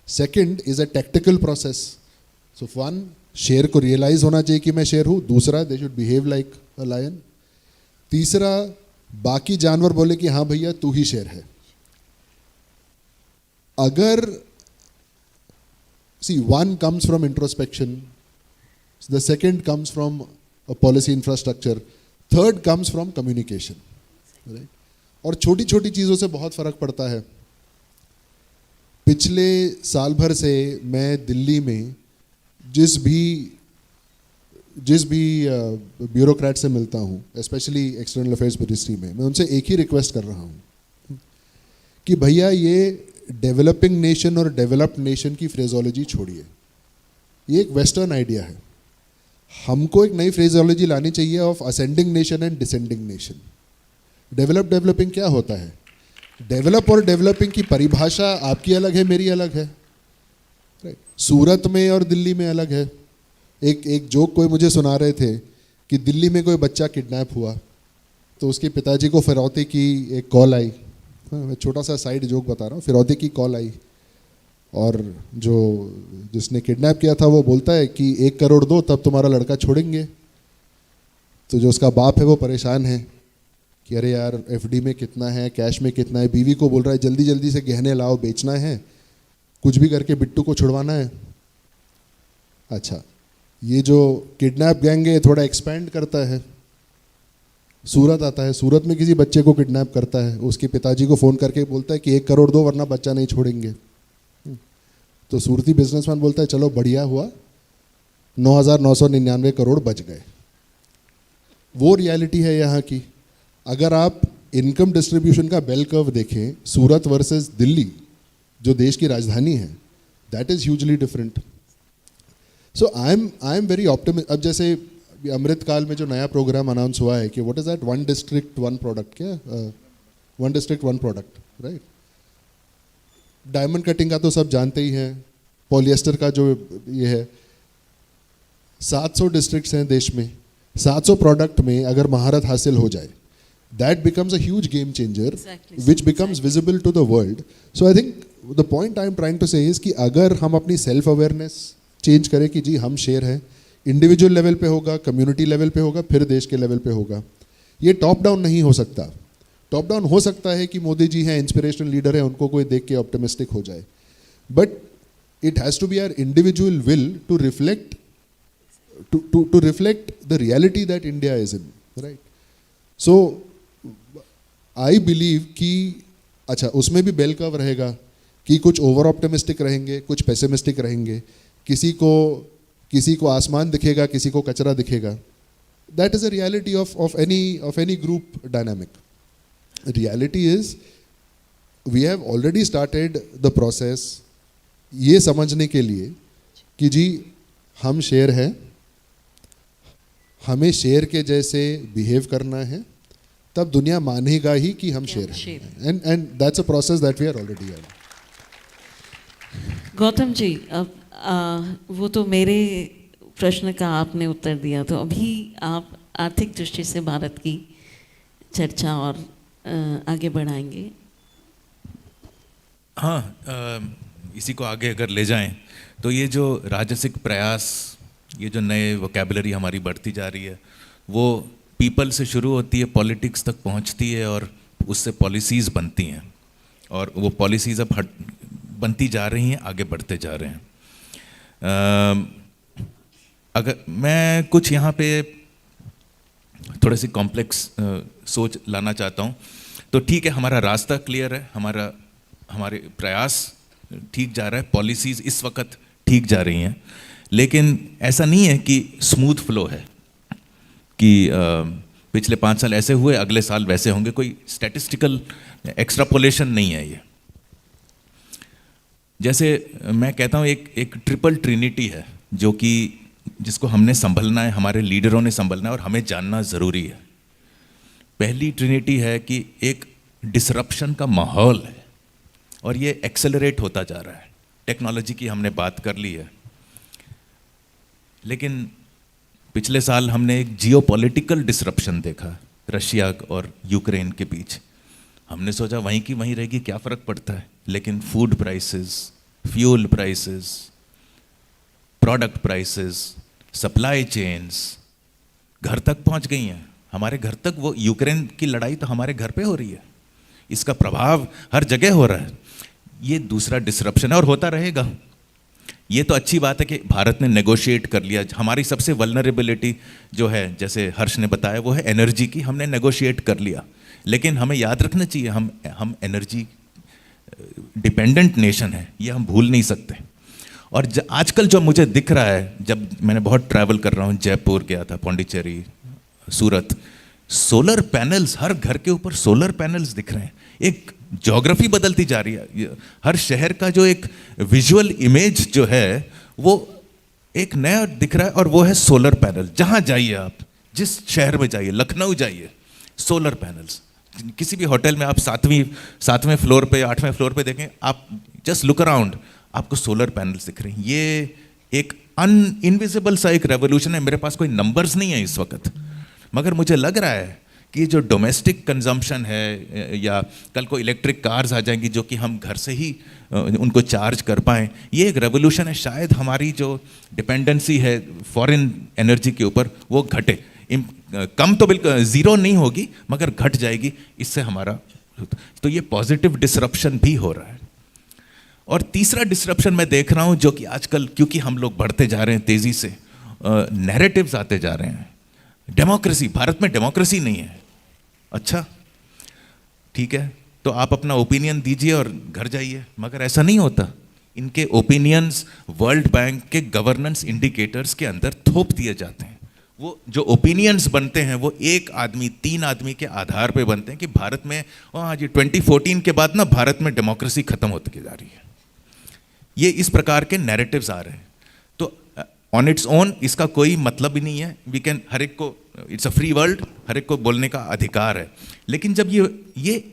Second is a tactical process. So 1, शेर को रियलाइज होना चाहिए कि मैं शेर हूँ. दूसरा, they should behave like a lion. तीसरा, बाकी जानवर बोले कि हाँ भैया तू ही शेर है. अगर see, one comes from introspection, the second comes from a policy infrastructure, third comes from communication, right? और छोटी छोटी चीज़ों से बहुत फ़र्क पड़ता है. पिछले साल भर से मैं दिल्ली में जिस भी ब्यूरोक्रेट से मिलता हूँ, स्पेशली एक्सटर्नल अफेयर्स मिनिस्ट्री में, मैं उनसे एक ही रिक्वेस्ट कर रहा हूँ कि भैया ये डेवलपिंग नेशन और डेवलप्ड नेशन की फ्रेजोलॉजी छोड़िए. ये एक वेस्टर्न आइडिया है. हमको एक नई फ्रेजोलॉजी लानी चाहिए of ascending nation and descending nation. Developing क्या होता है? डेवलप और डेवलपिंग की परिभाषा आपकी अलग है, मेरी अलग है, राइट. सूरत में और दिल्ली में अलग है. एक जोक कोई मुझे सुना रहे थे कि दिल्ली में कोई बच्चा किडनैप हुआ तो उसके पिताजी को फिरौती की एक कॉल आई. मैं छोटा सा साइड जोक बता रहा हूँ. फिरौती की कॉल आई और जिसने किडनैप किया था वो बोलता है कि 1 करोड़ दो तब तुम्हारा लड़का छोड़ेंगे. तो जो उसका बाप है वो परेशान है कि अरे यार एफडी में कितना है, कैश में कितना है. बीवी को बोल रहा है जल्दी जल्दी से गहने लाओ, बेचना है, कुछ भी करके बिट्टू को छुड़वाना है. अच्छा, ये जो किडनैप गैंग है थोड़ा एक्सपेंड करता है. सूरत आता है, सूरत में किसी बच्चे को किडनैप करता है, उसके पिताजी को फ़ोन करके बोलता है कि 1 करोड़ दो वरना बच्चा नहीं छोड़ेंगे. तो सूरती बिजनेसमैन बोलता है चलो बढ़िया हुआ, 9,999 करोड़ बच गए. वो रियलिटी है यहाँ की. अगर आप इनकम डिस्ट्रीब्यूशन का बेल कर्व देखें, सूरत वर्सेस दिल्ली जो देश की राजधानी है, that is hugely different. So I am very optimist. अब जैसे अमृतकाल में जो नया प्रोग्राम अनाउंस हुआ है कि what is that, 1 district 1 product, क्या 1 district 1 product, right. Diamond cutting का तो सब जानते ही हैं. पॉलिएस्टर का जो ये है, 700 डिस्ट्रिक्ट्स हैं देश में. 700 प्रोडक्ट में अगर महारत हासिल हो जाए, that becomes a huge game changer which becomes visible to the world. So I think the point I am trying to say is कि अगर हम अपनी सेल्फ अवेयरनेस चेंज करें कि जी हम शेर हैं, इंडिविजुअल लेवल पे होगा, कम्युनिटी लेवल पे होगा, फिर देश के लेवल पे होगा. ये टॉप डाउन नहीं हो सकता. टॉप डाउन हो सकता है कि मोदी जी हैं, इंस्पिरेशनल लीडर हैं, उनको कोई देख के ऑप्टिमिस्टिक हो जाए, but it has to be our individual will to reflect the reality that India is in, right. So I believe कि अच्छा उसमें भी बेल कर्व रहेगा कि कुछ ओवर ऑप्टिमिस्टिक रहेंगे, कुछ पेसिमिस्टिक रहेंगे. किसी को आसमान दिखेगा, किसी को कचरा दिखेगा. That is a reality of any group dynamic. Reality is we have already started the process ये समझने के लिए कि जी हम शेर हैं, हमें शेर के जैसे बिहेव करना है, तब दुनिया मानेगा ही कि हम शेर हैं. And that's a process that we are already in. Gautam ji, अब वो तो मेरे प्रश्न का आपने उत्तर दिया, तो अभी आप आर्थिक दृष्टि से भारत की चर्चा और आगे बढ़ाएंगे. हाँ, इसी को आगे अगर ले जाएं तो ये जो राजसिक प्रयास, ये जो नए वोकेबलरी हमारी बढ़ती जा रही है, वो पीपल से शुरू होती है, पॉलिटिक्स तक पहुंचती है और उससे पॉलिसीज़ बनती हैं, और वो पॉलिसीज़ अब बनती जा रही हैं, आगे बढ़ते जा रहे हैं. अगर मैं कुछ यहाँ पे थोड़ी सी कॉम्प्लेक्स सोच लाना चाहता हूँ, तो ठीक है, हमारा रास्ता क्लियर है, हमारे प्रयास ठीक जा रहा है, पॉलिसीज़ इस वक्त ठीक जा रही हैं, लेकिन ऐसा नहीं है कि स्मूथ फ्लो है कि पिछले 5 साल ऐसे हुए, अगले साल वैसे होंगे. कोई स्टैटिस्टिकल एक्स्ट्रापोलेशन नहीं है ये. जैसे मैं कहता हूँ एक ट्रिपल ट्रिनिटी है जो कि जिसको हमने संभलना है, हमारे लीडरों ने संभलना है और हमें जानना ज़रूरी है. पहली ट्रिनिटी है कि एक डिसरप्शन का माहौल है और ये एक्सेलरेट होता जा रहा है. टेक्नोलॉजी की हमने बात कर ली है, लेकिन पिछले साल हमने एक जियोपॉलिटिकल डिसरप्शन देखा रशिया और यूक्रेन के बीच. हमने सोचा वहीं की वहीं रहेगी, क्या फ़र्क पड़ता है, लेकिन food prices, fuel prices, product prices, supply chains घर तक पहुंच गई हैं. हमारे घर तक, वो यूक्रेन की लड़ाई तो हमारे घर पे हो रही है, इसका प्रभाव हर जगह हो रहा है. ये दूसरा डिसरप्शन है और होता रहेगा. ये तो अच्छी बात है कि भारत ने नेगोशिएट कर लिया. हमारी सबसे वल्नरेबिलिटी जो है, जैसे हर्ष ने बताया, वो है एनर्जी की. हमने नेगोशिएट कर लिया, लेकिन हमें याद रखना चाहिए हम एनर्जी डिपेंडेंट नेशन है, ये हम भूल नहीं सकते. और आजकल जो मुझे दिख रहा है, जब मैंने बहुत ट्रैवल कर रहा हूँ, जयपुर गया था, पौंडीचेरी, सूरत, सोलर पैनल्स, हर घर के ऊपर सोलर पैनल्स दिख रहे हैं. एक ज्योग्राफी बदलती जा रही है. हर शहर का जो एक विजुअल इमेज जो है वो एक नया दिख रहा है, और वो है सोलर पैनल. जहाँ जाइए आप, जिस शहर में जाइए, लखनऊ जाइए, सोलर पैनल्स. किसी भी होटल में आप 7वें फ्लोर पे, 8वें फ्लोर पे देखें, आप जस्ट लुक अराउंड, आपको सोलर पैनल्स दिख रहे हैं. ये एक इनविजिबल सा एक रेवोल्यूशन है. मेरे पास कोई नंबर्स नहीं है इस वक्त, मगर मुझे लग रहा है कि जो डोमेस्टिक कंजम्पशन है, या कल को इलेक्ट्रिक कार्स आ जाएंगी जो कि हम घर से ही उनको चार्ज कर पाएँ, ये एक रेवोल्यूशन है. शायद हमारी जो डिपेंडेंसी है फॉरेन एनर्जी के ऊपर वो घटे. कम तो बिल्कुल ज़ीरो नहीं होगी, मगर घट जाएगी. इससे हमारा, तो ये पॉजिटिव डिसरप्शन भी हो रहा है. और तीसरा डिसरप्शन मैं देख रहा हूँ, जो कि आजकल क्योंकि हम लोग बढ़ते जा रहे हैं तेज़ी से, नैरेटिव्स आते जा रहे हैं. डेमोक्रेसी, भारत में डेमोक्रेसी नहीं है. अच्छा ठीक है, तो आप अपना ओपिनियन दीजिए और घर जाइए, मगर ऐसा नहीं होता. इनके ओपिनियंस वर्ल्ड बैंक के गवर्नेंस इंडिकेटर्स के अंदर थोप दिए जाते हैं. वो जो ओपिनियंस बनते हैं वो 1 आदमी 3 आदमी के आधार पे बनते हैं कि भारत में, हाँ जी, 2014 के बाद ना भारत में डेमोक्रेसी खत्म होती जा रही है. ये इस प्रकार के नैरेटिव्स आ रहे हैं. तो ऑन इट्स ओन इसका कोई मतलब ही नहीं है. वी कैन, हर एक को, इट्स अ फ्री वर्ल्ड, हर एक को बोलने का अधिकार है. लेकिन जब ये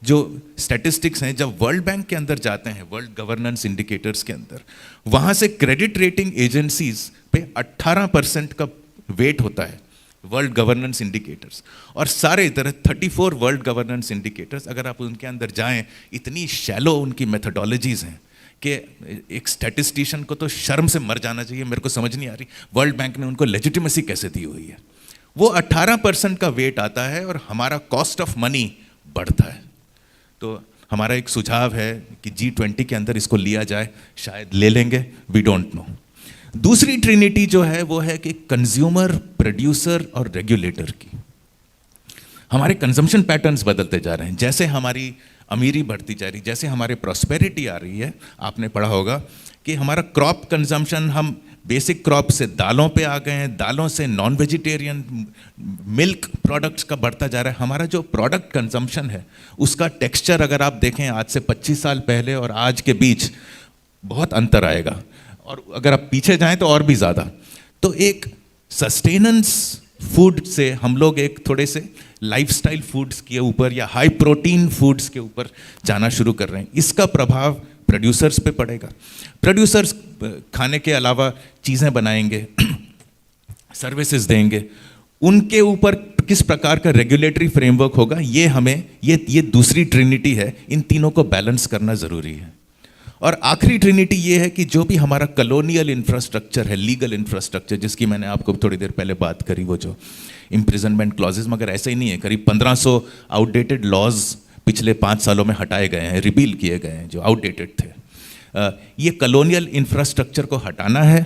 जो स्टैटिस्टिक्स हैं, जब वर्ल्ड बैंक के अंदर जाते हैं, वर्ल्ड गवर्नेंस इंडिकेटर्स के अंदर, वहाँ से क्रेडिट रेटिंग एजेंसीज पे 18% का वेट होता है वर्ल्ड गवर्नेंस इंडिकेटर्स. और सारे इधर 34 वर्ल्ड गवर्नेंस इंडिकेटर्स, अगर आप उनके अंदर जाएं, इतनी शैलो उनकी मेथोडोलॉजीज़ हैं कि एक स्टैटिस्टिशियन को तो शर्म से मर जाना चाहिए. मेरे को समझ नहीं आ रही वर्ल्ड बैंक ने उनको लेजिटिमेसी कैसे दी हुई है. वो 18% का वेट आता है और हमारा कॉस्ट ऑफ मनी बढ़ता है. तो हमारा एक सुझाव है कि G20 के अंदर इसको लिया जाए. शायद ले लेंगे, वी डोंट नो. दूसरी ट्रिनिटी जो है वो है कि कंज्यूमर, प्रोड्यूसर और रेगुलेटर की. हमारे कंजम्पशन पैटर्न्स बदलते जा रहे हैं. जैसे हमारी अमीरी बढ़ती जा रही, जैसे हमारे प्रॉस्पेरिटी आ रही है, आपने पढ़ा होगा कि हमारा क्रॉप कंजम्पशन, हम बेसिक क्रॉप से दालों पे आ गए हैं, दालों से नॉन वेजिटेरियन मिल्क प्रोडक्ट्स का बढ़ता जा रहा है. हमारा जो प्रोडक्ट कंजम्पशन है उसका टेक्सचर अगर आप देखें आज से 25 साल पहले और आज के बीच, बहुत अंतर आएगा, और अगर आप पीछे जाएं तो और भी ज़्यादा। तो एक सस्टेनेंस फूड से हम लोग एक थोड़े से लाइफस्टाइल फूड्स के ऊपर या हाई प्रोटीन फूड्स के ऊपर जाना शुरू कर रहे हैं। इसका प्रभाव प्रोड्यूसर्स पे पड़ेगा। प्रोड्यूसर्स खाने के अलावा चीज़ें बनाएंगे, सर्विसेज देंगे, उनके ऊपर किस प्रकार का रेगुलेटरी फ्रेमवर्क होगा, ये हमें ये दूसरी ट्रिनिटी है, इन तीनों को बैलेंस करना ज़रूरी है। और आखिरी ट्रिनिटी ये है कि जो भी हमारा कॉलोनियल इंफ्रास्ट्रक्चर है, लीगल इंफ्रास्ट्रक्चर, जिसकी मैंने आपको थोड़ी देर पहले बात करी, वो जो इम्प्रिजनमेंट क्लॉजेज, मगर ऐसे ही नहीं है, करीब 1500 आउटडेटेड लॉज पिछले 5 सालों में हटाए गए हैं, रिपील किए गए हैं जो आउटडेटेड थे। ये कॉलोनियल इंफ्रास्ट्रक्चर को हटाना है।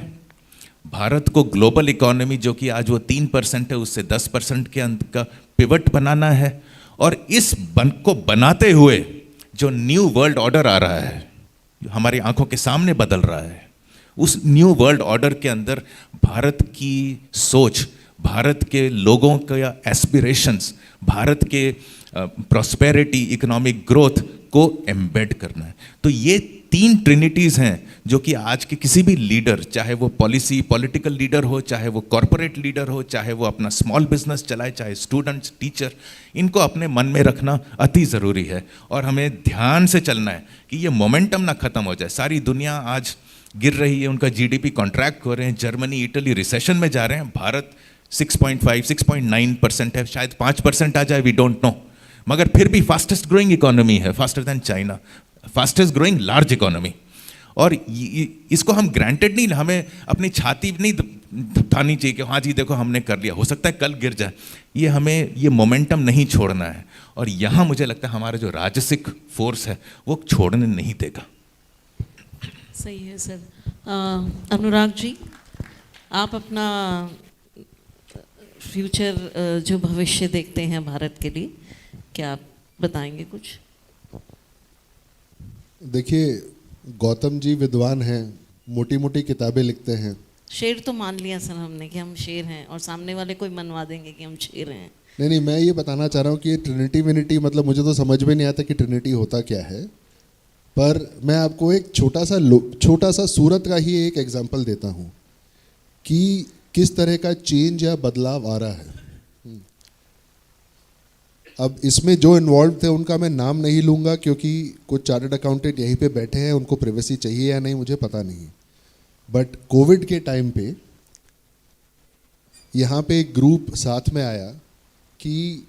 भारत को ग्लोबल इकोनॉमी जो कि आज वो 3% है, उससे 10% के अंत का पिवट बनाना है। और इस को बनाते हुए जो न्यू वर्ल्ड ऑर्डर आ रहा है, हमारी आंखों के सामने बदल रहा है, उस न्यू वर्ल्ड ऑर्डर के अंदर भारत की सोच, भारत के लोगों का एस्पिरेशंस, भारत के प्रॉस्पेरिटी, इकोनॉमिक ग्रोथ को एम्बेड करना है। तो ये 3 ट्रिनिटीज़ हैं जो कि आज के किसी भी लीडर, चाहे वो पॉलिटिकल लीडर हो, चाहे वो कॉरपोरेट लीडर हो, चाहे वो अपना स्मॉल बिजनेस चलाए, चाहे स्टूडेंट्स, टीचर, इनको अपने मन में रखना अति ज़रूरी है। और हमें ध्यान से चलना है कि ये मोमेंटम ना ख़त्म हो जाए। सारी दुनिया आज गिर रही है, उनका जीडीपी कॉन्ट्रैक्ट हो रहे हैं, जर्मनी, इटली रिसेशन में जा रहे हैं, भारत 6.5, 6.9% है, शायद 5% आ जाए, वी डोंट नो, मगर फिर भी फास्टेस्ट ग्रोइंग इकोनॉमी है, faster than China, fastest growing large economy. और इसको हम ग्रांटेड नहीं, हमें अपनी छाती नहीं थानी चाहिए कि हाँ जी देखो हमने कर लिया, हो सकता है कल गिर जाए। ये हमें ये मोमेंटम नहीं छोड़ना है। और यहाँ मुझे लगता है हमारा जो राजसिक फोर्स है वो छोड़ने नहीं देगा। सही है सर। अनुराग जी, आप अपना फ्यूचर जो भविष्य देखते हैं भारत के लिए, क्या आप बताएंगे कुछ? देखिए, गौतम जी विद्वान हैं, मोटी मोटी किताबें लिखते हैं। शेर तो मान लिया सर हमने कि हम शेर हैं, और सामने वाले कोई मनवा देंगे कि हम शेर हैं। नहीं, मैं ये बताना चाह रहा हूँ कि ये ट्रिनिटी विनिटी, मतलब मुझे तो समझ में नहीं आता कि ट्रिनिटी होता क्या है। पर मैं आपको एक छोटा सा सूरत का ही एक एग्जांपल देता हूँ कि किस तरह का चेंज या बदलाव आ रहा है। अब इसमें जो इन्वॉल्व थे उनका मैं नाम नहीं लूँगा, क्योंकि कुछ चार्टर्ड अकाउंटेंट यहीं पे बैठे हैं, उनको प्राइवेसी चाहिए या नहीं मुझे पता नहीं। बट कोविड के टाइम पे यहाँ पे एक ग्रुप साथ में आया कि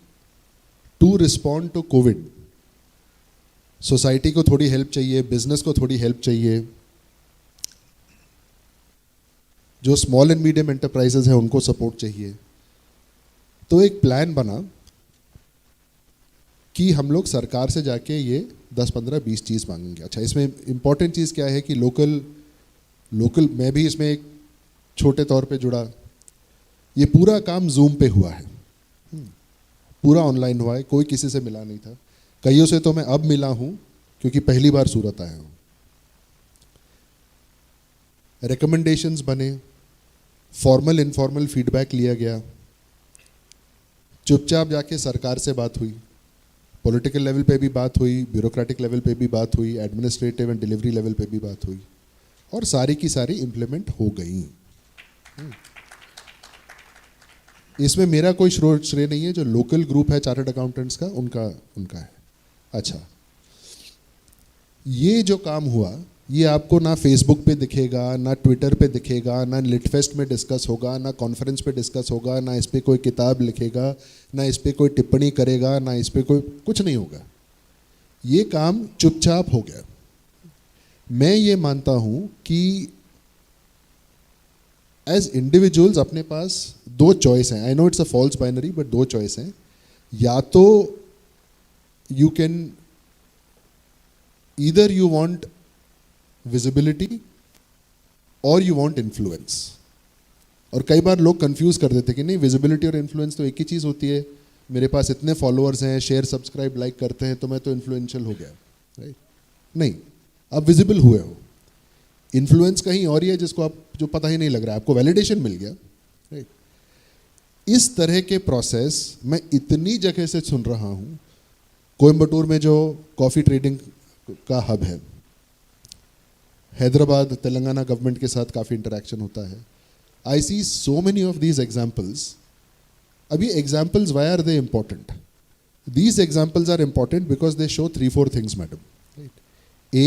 to respond to COVID, society को थोड़ी हेल्प चाहिए, बिजनेस को थोड़ी हेल्प चाहिए, जो स्मॉल एंड मीडियम एंटरप्राइजेज हैं उनको सपोर्ट चाहिए। तो एक प्लान बना कि हम लोग सरकार से जाके ये 10, 15, 20 चीज़ मांगेंगे। अच्छा, इसमें इम्पॉर्टेंट चीज़ क्या है कि लोकल मैं भी इसमें एक छोटे तौर पे जुड़ा। ये पूरा काम जूम पे हुआ है, पूरा ऑनलाइन हुआ है, कोई किसी से मिला नहीं था। कईयों से तो मैं अब मिला हूँ क्योंकि पहली बार सूरत आया हूँ। रिकमेंडेशंस बने, फॉर्मल इनफॉर्मल फीडबैक लिया गया, चुपचाप जाके सरकार से बात हुई, पॉलिटिकल लेवल पे भी बात हुई, ब्यूरोक्रेटिक लेवल पे भी बात हुई, एडमिनिस्ट्रेटिव एंड डिलीवरी लेवल पे भी बात हुई, और सारी की सारी इम्प्लीमेंट हो गई। इसमें मेरा कोई श्रेय नहीं है, जो लोकल ग्रुप है चार्टर्ड अकाउंटेंट्स का उनका है। अच्छा, ये जो काम हुआ ये आपको ना फेसबुक पे दिखेगा, ना ट्विटर पे दिखेगा, ना लिटफेस्ट में डिस्कस होगा, ना कॉन्फ्रेंस पे डिस्कस होगा, ना इस पे कोई किताब लिखेगा, ना इस पे कोई टिप्पणी करेगा, ना इस पे कोई कुछ नहीं होगा। ये काम चुपचाप हो गया। मैं ये मानता हूँ कि एज इंडिविजुअल्स अपने पास 2 चॉइस हैं। I know it's a false binary, but 2 choice हैं। या तो you can either you want visibility और यू वांट इन्फ्लुएंस। और कई बार लोग कंफ्यूज कर देते कि नहीं, विजिबिलिटी और इन्फ्लुएंस तो एक ही चीज़ होती है। मेरे पास इतने फॉलोअर्स हैं, शेयर सब्सक्राइब लाइक करते हैं, तो मैं तो इन्फ्लुएंशियल हो गया, राइट? नहीं, आप विजिबल हुए हो। इन्फ्लुएंस कहीं और ही है जिसको आप जो पता ही नहीं लग रहा है, आपको वैलिडेशन मिल गया, राइट? इस तरह के प्रोसेस मैं इतनी जगह से सुन रहा हूँ। कोयम्बटूर में जो कॉफ़ी ट्रेडिंग का हब है, हैदराबाद तेलंगाना गवर्नमेंट के साथ काफ़ी इंटरेक्शन होता है. I see so many of these examples. अब ये examples why are they important? These examples are important because they show 3-4 things, madam. Right? A,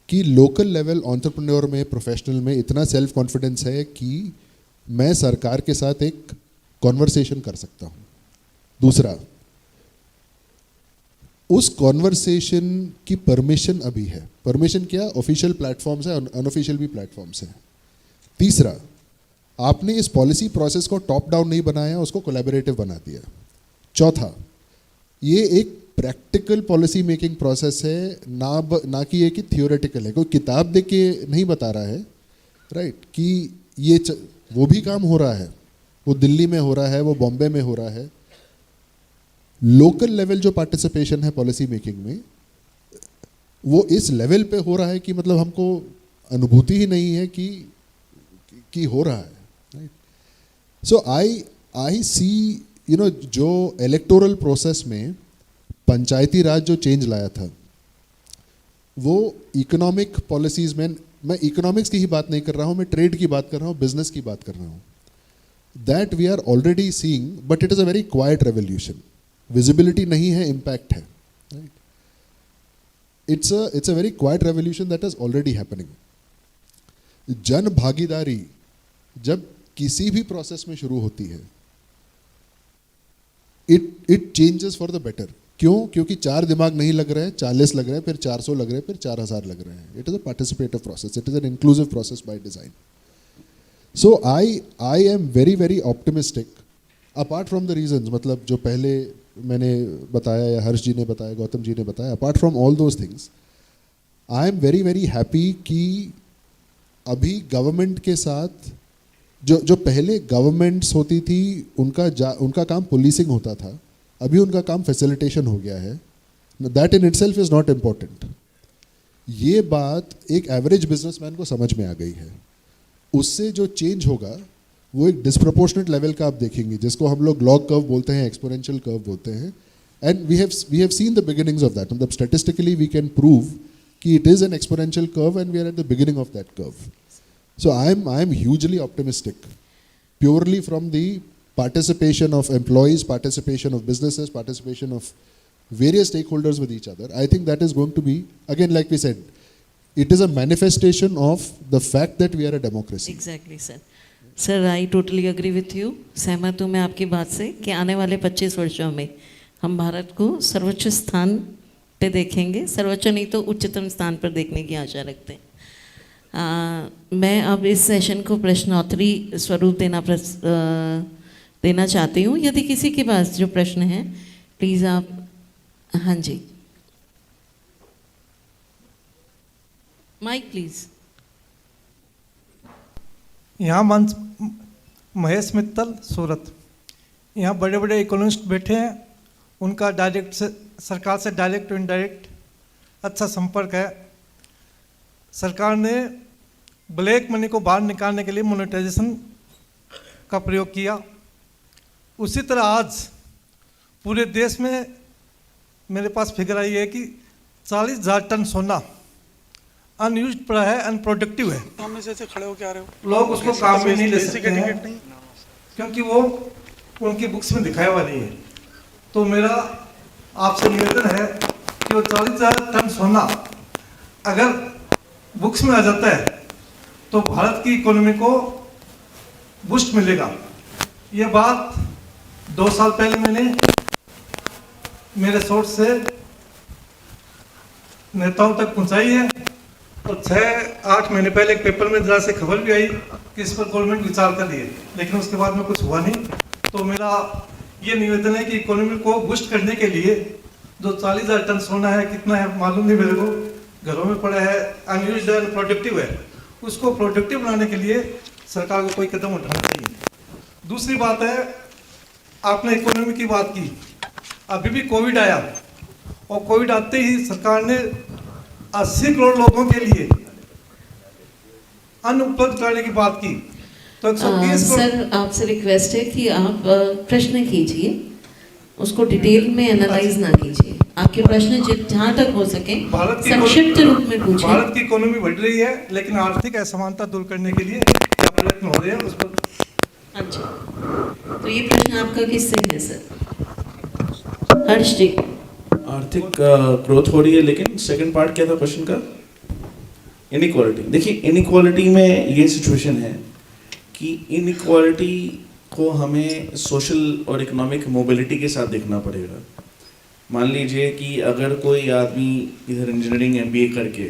कि लोकल लेवल एंटरप्रेन्योर में, प्रोफेशनल में इतना सेल्फ कॉन्फिडेंस है कि मैं सरकार के साथ एक कॉन्वर्सेशन कर सकता हूँ. दूसरा, उस कॉन्वर्सेशन की परमिशन अभी है. परमिशन क्या? ऑफिशियल प्लेटफॉर्म्स है, अनऑफिशियल भी प्लेटफॉर्म्स हैं. तीसरा, आपने इस पॉलिसी प्रोसेस को टॉप डाउन नहीं बनाया, उसको कोलैबोरेटिव बना दिया. चौथा, ये एक प्रैक्टिकल पॉलिसी मेकिंग प्रोसेस है, ना कि ये कि थियोरेटिकल है. कोई किताब देख के नहीं बता रहा है, राइट, कि ये वो भी काम हो रहा है, वो दिल्ली में हो रहा है, वो बॉम्बे में हो रहा है. लोकल लेवल जो पार्टिसिपेशन है पॉलिसी मेकिंग में, वो इस लेवल पे हो रहा है कि मतलब हमको अनुभूति ही नहीं है कि हो रहा है. राइट. सो आई सी जो इलेक्टोरल प्रोसेस में पंचायती राज जो चेंज लाया था, वो इकोनॉमिक पॉलिसीज़ में, मैं इकोनॉमिक्स की ही बात नहीं कर रहा हूँ, मैं ट्रेड की बात कर रहा हूँ, बिजनेस की बात कर रहा हूँ. That we are already seeing, but it is a very quiet revolution. Visibility नहीं है, इम्पैक्ट है. It's a very quiet revolution that is already happening. जन भागीदारी जब किसी भी प्रोसेस में शुरू होती है, it changes for the better. क्यों? क्योंकि 4 दिमाग नहीं लग रहे हैं, 40 लग रहे हैं, फिर 400 लग रहे हैं, फिर 4000 लग रहे हैं. It is a participative process, it is an inclusive process by design. So I am very very optimistic, apart from the reasons, मतलब जो पहले मैंने बताया या हर्ष जी ने बताया, गौतम जी ने बताया, apart from all those things, I am very very happy कि अभी गवर्नमेंट के साथ जो पहले गवर्नमेंट्स होती थी, उनका काम पुलिसिंग होता था, अभी उनका काम फैसिलिटेशन हो गया है. That in itself is not important. ये बात एक एवरेज बिजनेसमैन को समझ में आ गई है. उससे जो चेंज होगा वो एक डिस्प्रपोर्शनेट लेवल का आप देखेंगे, जिसको हम लोग लॉग कर्व बोलते हैं, एक्सपोनेंशियल कर्व बोलते हैं. And we have seen the beginnings of that. मतलब स्टैटिस्टिकली वी कैन प्रूव कि it is an exponential curve and we are at the beginning of that curve. So I am hugely optimistic, purely from the participation of employees, participation of businesses, participation of various stakeholders with each other. I think that is going to be, again, like we said, it is a manifestation of the fact that we are a democracy. Exactly, sir. Sir, I totally agree with you. सहमत हूँ मैं आपकी बात से कि आने वाले 25 वर्षों में हम भारत को सर्वोच्च स्थान पे देखेंगे, सर्वोच्च नहीं तो उच्चतम स्थान पर देखने की आशा रखते हैं. मैं अब इस सेशन को प्रश्नोत्तरी स्वरूप देना चाहती हूँ. यदि किसी के पास जो प्रश्न है, प्लीज़ आप. हाँ जी, माइक प्लीज़. यहाँ मंच महेश मित्तल, सूरत. यहाँ बड़े बड़े इकोनॉमिस्ट बैठे हैं, उनका डायरेक्ट से सरकार से डायरेक्ट और इनडायरेक्ट अच्छा संपर्क है. सरकार ने ब्लैक मनी को बाहर निकालने के लिए मोनेटाइजेशन का प्रयोग किया. उसी तरह आज पूरे देश में मेरे पास फिगर आई है कि 40,000 टन सोना अनयूज्ड पड़ा है, अनप्रोडक्टिव है. सामने से खड़े होकर आ रहे हो, लोग उसको काम में नहीं ले सकते हैं क्योंकि वो उनकी बुक्स में दिखाया हुआ नहीं है. तो मेरा आपसे निवेदन है कि वो 40,000 टन सोना अगर बुक्स में आ जाता है तो भारत की इकोनॉमी को बूस्ट मिलेगा. ये बात 2 साल पहले मैंने मेरे सोर्स से नेताओं तक पहुंचाई है और 6-8 महीने पहले एक पेपर में जरा से खबर भी आई कि इस पर गवर्नमेंट विचार कर रही है, लेकिन उसके बाद में कुछ हुआ नहीं. तो मेरा ये निवेदन है कि इकोनॉमी को बूस्ट करने के लिए जो 40,000 टन सोना है, कितना है मालूम नहीं मेरे को, घरों में पड़ा है, अनयूज्ड है, प्रोडक्टिव है, उसको प्रोडक्टिव बनाने के लिए सरकार को कोई कदम उठाना चाहिए. दूसरी बात है, आपने इकोनॉमी की बात की. अभी भी कोविड आया और कोविड आते ही सरकार ने 80 करोड़ लोगों के लिए अन्न उपलब्ध कराने की बात की. तो 120 करोड़. सर, आपसे रिक्वेस्ट है कि आप प्रश्न कीजिए. उसको डिटेल में एनालाइज ना कीजिए। आपके प्रश्न जहाँ तक हो सके भारत की संक्षिप्त रूप में पूछिए। भारत की इकोनॉमी बढ़ रही है, लेकिन आर्थिक असमानता दूर करने के लिए क्या प्रयत्न हो रहे हैं उस पर। अच्छा, तो ये प्रश्न आपका किससे है सर? हर्ष जी। आर्थिक ग्रोथ हो रही है, लेकिन सेकंड पार्ट क्या था क्वेश्चन का? इनइक्वालिटी। देखिए, इनइक्वालिटी में ये सिचुएशन है कि इनइक्वालिटी को हमें सोशल और इकोनॉमिक मोबिलिटी के साथ देखना पड़ेगा। मान लीजिए कि अगर कोई आदमी इधर इंजीनियरिंग एमबीए करके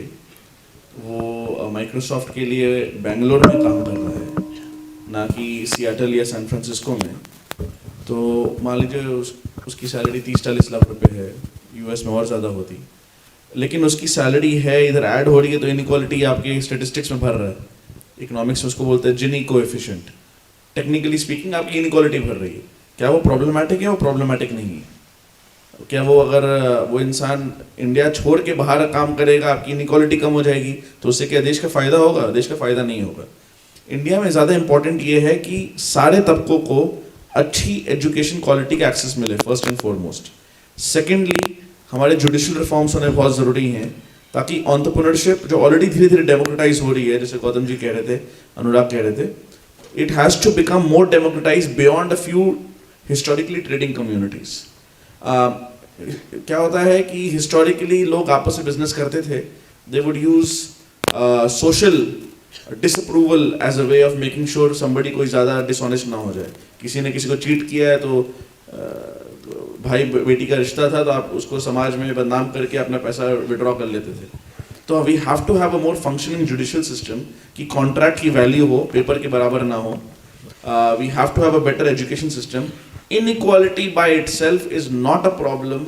वो माइक्रोसॉफ्ट के लिए बेंगलोर में काम कर रहा है, ना कि सियाटल या सैन फ्रांसिस्को में, तो मान लीजिए उसकी सैलरी 30-40 लाख रुपए है, यूएस में और ज़्यादा होती, लेकिन उसकी सैलरी है इधर ऐड हो रही है, तो इनइक्वालिटी आपके स्टेटिस्टिक्स में भर रहा है। इकोनॉमिक्स में उसको बोलते हैं जिनी कोएफिशिएंट। टेक्निकली स्पीकिंग आपकी इनइक्वालिटी भर रही है। क्या वो प्रॉब्लमेटिक है? वो प्रॉब्लमेटिक नहीं है। क्या वो अगर वो इंसान इंडिया छोड़ के बाहर काम करेगा, आपकी इनइक्वालिटी कम हो जाएगी, तो उससे क्या देश का फ़ायदा होगा? देश का फ़ायदा नहीं होगा। इंडिया में ज़्यादा इंपॉर्टेंट ये है कि सारे तबकों को अच्छी एजुकेशन क्वालिटी का एक्सेस मिले, फर्स्ट एंड फॉरमोस्ट। सेकेंडली, हमारे जुडिशल रिफॉर्म्स होने बहुत ज़रूरी हैं, ताकि एंटरप्रेन्योरशिप जो ऑलरेडी धीरे धीरे डेमोक्रेटाइज हो रही है, जैसे गौतम जी कह रहे थे, अनुराग कह रहे थे, it has to become more democratize beyond a few historically trading communities. क्या होता है कि हिस्टोरिकली लोग आपस में बिजनेस करते थे, they would use social disapproval as a way of making sure somebody कोई ज़्यादा डिसऑनेस्ट ना हो जाए। किसी ने किसी को चीट किया है तो भाई बेटी का रिश्ता था, तो आप उसको समाज में बदनाम करके अपना पैसा विड्रॉ कर लेते थे। तो we have to have a more functioning judicial system कि कॉन्ट्रैक्ट की वैल्यू हो, पेपर के बराबर ना हो। We have to have a better education system. Inequality by itself is not a problem.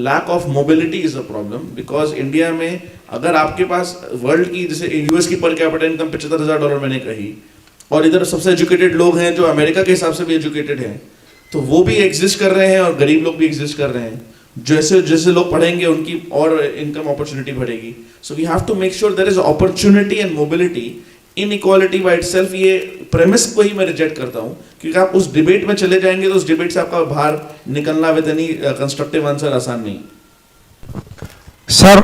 Lack of mobility is a problem, because India में अगर आपके पास वर्ल्ड की, जैसे यूएस की पर कैपिटा इनकम $75,000 मैंने कही, और इधर सबसे एजुकेटेड लोग हैं जो अमेरिका के हिसाब से भी एजुकेटेड हैं, तो वो भी एग्जिस्ट कर रहे हैं और गरीब लोग भी एग्जिस्ट कर रहे हैं। जैसे जैसे लोग पढ़ेंगे उनकी और इनकम अपॉर्चुनिटी बढ़ेगी। So we have to make sure there is opportunity and mobility. Inequality by itself, ये प्रेमिस को ही मैं रिजेक्ट करता हूँ, क्योंकि आप उस डिबेट में चले जाएंगे तो उस डिबेट से आपका बाहर निकलना विद एनी कंस्ट्रक्टिव आंसर आसान नहीं। सर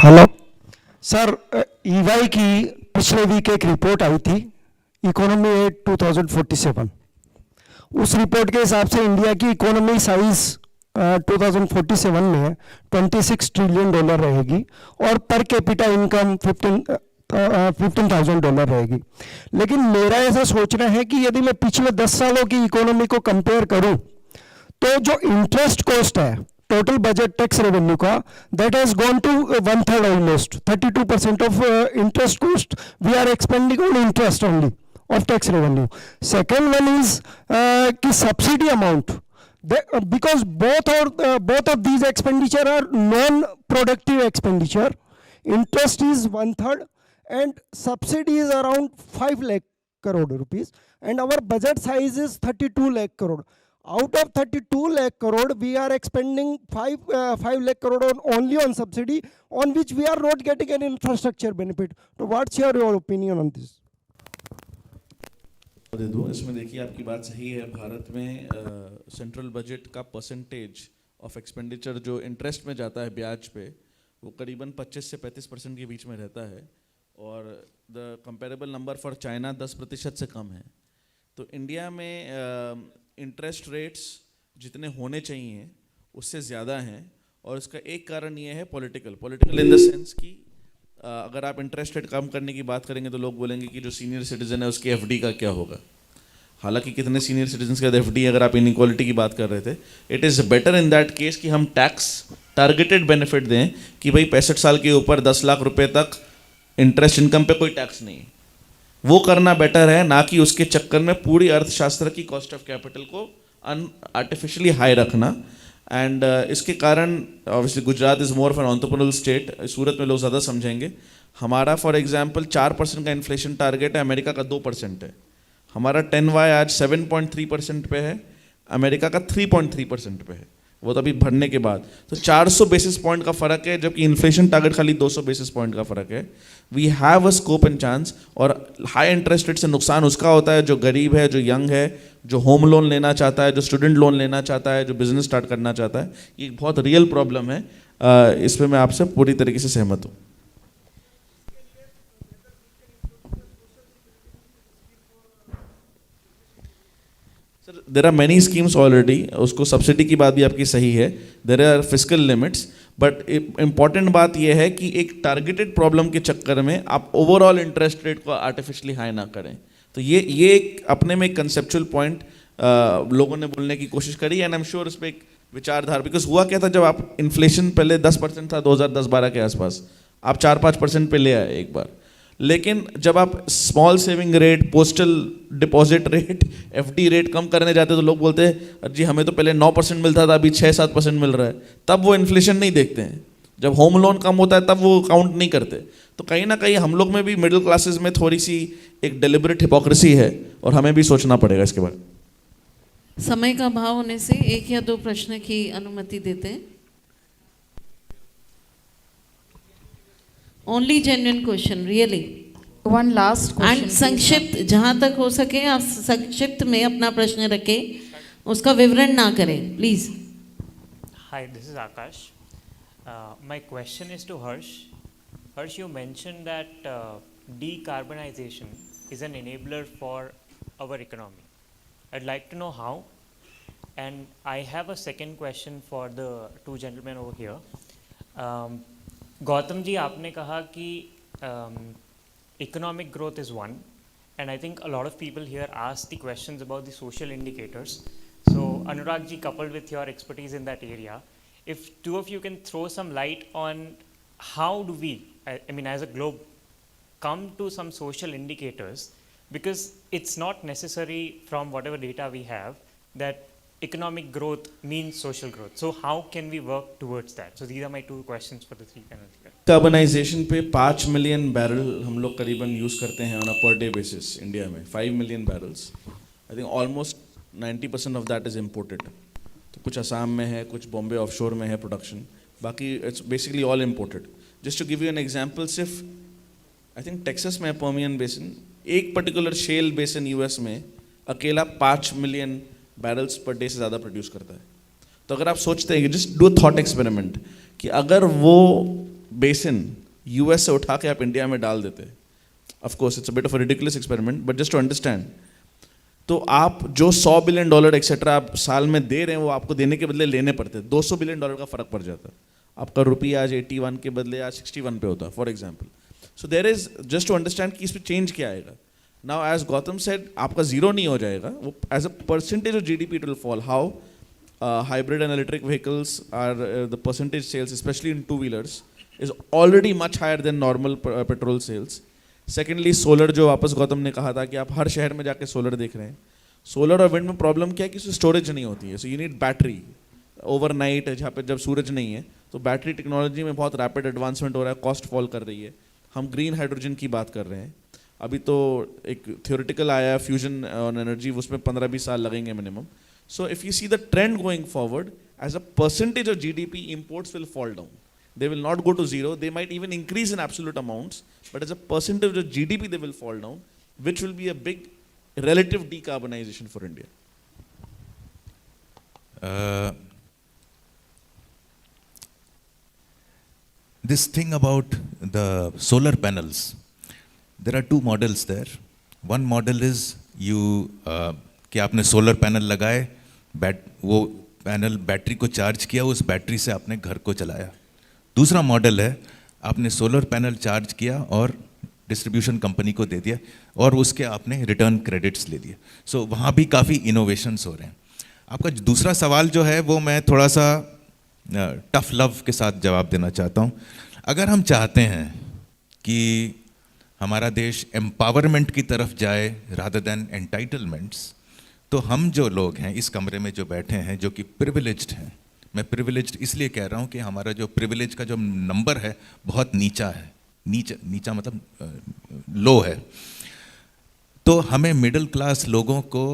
हेलो सर, ईवाई की पिछले वीक एक रिपोर्ट आई थी, इकोनॉमी एट 2047। उस रिपोर्ट के हिसाब से इंडिया की इकोनॉमी साइज 2047 में $26 ट्रिलियन रहेगी और पर कैपिटा इनकम $15,000 रहेगी। लेकिन मेरा ऐसा सोचना है कि यदि मैं पिछले 10 सालों की इकोनॉमी को कंपेयर करूं, तो जो इंटरेस्ट कॉस्ट है टोटल बजट टैक्स रेवेन्यू का, that has gone to 1/3 almost 32% of interest cost we are expending on interest only of tax revenue. Second one is कि subsidy amount, because both of these expenditure are non-productive expenditure. Interest is 1/3 and subsidy is around 5 lakh crore rupees, and our budget size is 32 lakh crore. Out of 32 lakh crore, we are expending 5 lakh crore only on subsidy, on which we are not getting an infrastructure benefit. So what's your opinion on this? दे दूँ इसमें। देखिए, आपकी बात सही है। भारत में central budget का percentage of expenditure जो इंटरेस्ट में जाता है ब्याज पे, वो करीबन 25 से 35% के बीच में रहता है, और the comparable number for China 10% से कम है। तो इंडिया में इंटरेस्ट रेट्स जितने होने चाहिए उससे ज़्यादा हैं, और इसका एक कारण ये है पॉलिटिकल इन द सेंस कि अगर आप इंटरेस्ट रेट कम करने की बात करेंगे तो लोग बोलेंगे कि जो सीनियर सिटीजन है उसकी एफडी का क्या होगा। हालांकि कितने सीनियर सिटीजन के एफडी, अगर आप इनइक्वालिटी की बात कर रहे थे, it is better in that case कि हम टैक्स टारगेटेड बेनिफिट दें कि भाई 65 साल के ऊपर 10 लाख रुपए तक इंटरेस्ट इनकम पे कोई टैक्स नहीं। वो करना बेटर है, ना कि उसके चक्कर में पूरी अर्थशास्त्र की कॉस्ट ऑफ कैपिटल को आर्टिफिशियली हाई रखना। एंड इसके कारण obviously Gujarat is more of an entrepreneurial state. Surat में लोग ज़्यादा समझेंगे। हमारा फॉर एग्जांपल 4% का इन्फ्लेशन टारगेट है, अमेरिका का 2% है। हमारा 10Y आज 7.3% पे है, अमेरिका का 3.3% पे है। वो तो अभी भरने के बाद। तो 400 बेसिस पॉइंट का फ़र्क है, जबकि इन्फ्लेशन टारगेट खाली 200 बेसिस पॉइंट का फ़र्क है। We have a scope and chance. और हाई इंटरेस्ट रेट से नुकसान उसका होता है जो गरीब है, जो यंग है, जो होम लोन लेना चाहता है, जो स्टूडेंट लोन लेना चाहता है, जो बिजनेस स्टार्ट करना चाहता है। ये एक बहुत रियल प्रॉब्लम है, इस पर मैं आपसे पूरी तरीके से सहमत हूँ। Sir there are many schemes already, उसको सब्सिडी की बात भी आपकी सही है, there are physical limits, but important बात यह है कि एक टारगेटेड प्रॉब्लम के चक्कर में आप ओवरऑल इंटरेस्ट रेट को आर्टिफिशियली हाई ना करें। तो ये एक अपने में एक कंसेप्चुअल पॉइंट लोगों ने बोलने की कोशिश करी, एंड आई एम श्योर इस पर एक विचारधारा, बिकॉज हुआ क्या था, जब आप इन्फ्लेशन पहले 10% था 2010-12 के आसपास, आप 4-5% पे ले आए एक बार, लेकिन जब आप small saving rate, postal deposit rate, FD rate कम करने जाते तो लोग बोलते हैं जी हमें तो पहले 9% मिलता था, अभी 6-7% मिल रहा है, तब वो इन्फ्लेशन नहीं देखते हैं। जब होम लोन कम होता है तब वो काउंट नहीं करते। तो कहीं ना कहीं हम लोग में भी, मिडिल क्लासेस में थोड़ी सी एक डेलिबरेट हिपोक्रेसी है, और हमें भी सोचना पड़ेगा इसके बारे में। समय का अभाव होने से एक या दो प्रश्न की अनुमति देते हैं। Only genuine question, really. One last question. And संक्षिप्त, जहां तक हो सके आप संक्षिप्त में अपना प्रश्न रखें, उसका विवरण ना करें please. Hi, this is Akash. My question is to Harsh. Harsh, you mentioned that decarbonization is an enabler for our economy. I'd like to know how. And I have a second question for the two gentlemen over here. Gautam ji, आपने कहा कि economic growth is one, and I think a lot of people here ask the questions about the social indicators. So Anurag ji, coupled with your expertise in that area, if two of you can throw some light on how do we, I mean as a globe, come to some social indicators, because it's not necessary from whatever data we have that economic growth means social growth. So how can we work towards that? So these are my two questions for the three panelists here. Carbonization पे 5 million barrel हम लोग करीबन use करते हैं on a per day basis India में, 5 million barrels. I think almost 90% of that is imported. तो कुछ असम में है, कुछ बॉम्बे ऑफशोर में है प्रोडक्शन, बाकी it's basically all imported. Just to give you an example, सिर्फ आई थिंक टेक्सास में पर्मियन बेसिन, एक पर्टिकुलर शेल बेसिन यूएस में अकेला 5 मिलियन बैरल्स पर डे से ज़्यादा प्रोड्यूस करता है। तो अगर आप सोचते हैं कि जस्ट डू थॉट एक्सपेरिमेंट कि अगर वो बेसिन यूएस से उठा के आप इंडिया में डाल देते, of course it's a bit of a ridiculous experiment, but just to understand, तो आप जो $100 बिलियन एक्सेट्रा आप साल में दे रहे हैं, वो आपको देने के बदले लेने पड़ते हैं। $200 बिलियन का फ़र्क पड़ जाता है। आपका रुपया आज 81 के बदले आज 61 पे होता है, for example. So there is, just to understand कि इसमें चेंज क्या आएगा। नाउ एज गौतम सेड, आपका जीरो नहीं हो जाएगा, वो as a percentage of GDP it will fall. How hybrid and electric vehicles are the percentage sales, especially in two-wheelers, is already much higher than normal petrol sales. Secondly, solar, जो वापस गौतम ने कहा था कि आप हर शहर में जाके सोलर देख रहे हैं। सोलर और विंड में प्रॉब्लम क्या है कि उसमें स्टोरेज नहीं होती है, so you need battery overnight, जहाँ पे जब सूरज नहीं है। तो बैटरी टेक्नोलॉजी में बहुत रैपिड एडवांसमेंट हो रहा है, कॉस्ट फॉल कर रही है। हम ग्रीन हाइड्रोजन की बात कर रहे हैं, अभी तो एक थियोरेटिकल आया है फ्यूजन ऑन एनर्जी, उसमें 15-20 साल लगेंगे minimum. So if you see the trend going forward, as a percentage of GDP, imports will fall down. They will not go to zero. They might even increase in absolute amounts, but as a percentage of GDP, they will fall down, which will be a big relative decarbonization for India. This thing about the solar panels, there are two models there. One model is कि आपने solar panel लगाए, वो panel battery को charge किया, उस battery से आपने घर को चलाया। दूसरा मॉडल है, आपने सोलर पैनल चार्ज किया और डिस्ट्रीब्यूशन कंपनी को दे दिया और उसके आपने रिटर्न क्रेडिट्स ले दिए। सो वहाँ भी काफ़ी इनोवेशंस हो रहे हैं। आपका दूसरा सवाल जो है वो मैं थोड़ा सा टफ लव के साथ जवाब देना चाहता हूँ। अगर हम चाहते हैं कि हमारा देश एम्पावरमेंट की तरफ जाए रादर देन एंटाइटलमेंट्स, तो हम जो लोग हैं इस कमरे में जो बैठे हैं, जो कि प्रिविलेज्ड हैं, मैं प्रिविलेज्ड इसलिए कह रहा हूँ कि हमारा जो प्रिविलेज का जो नंबर है बहुत नीचा है, नीचा मतलब लो है। तो हमें मिडिल क्लास लोगों को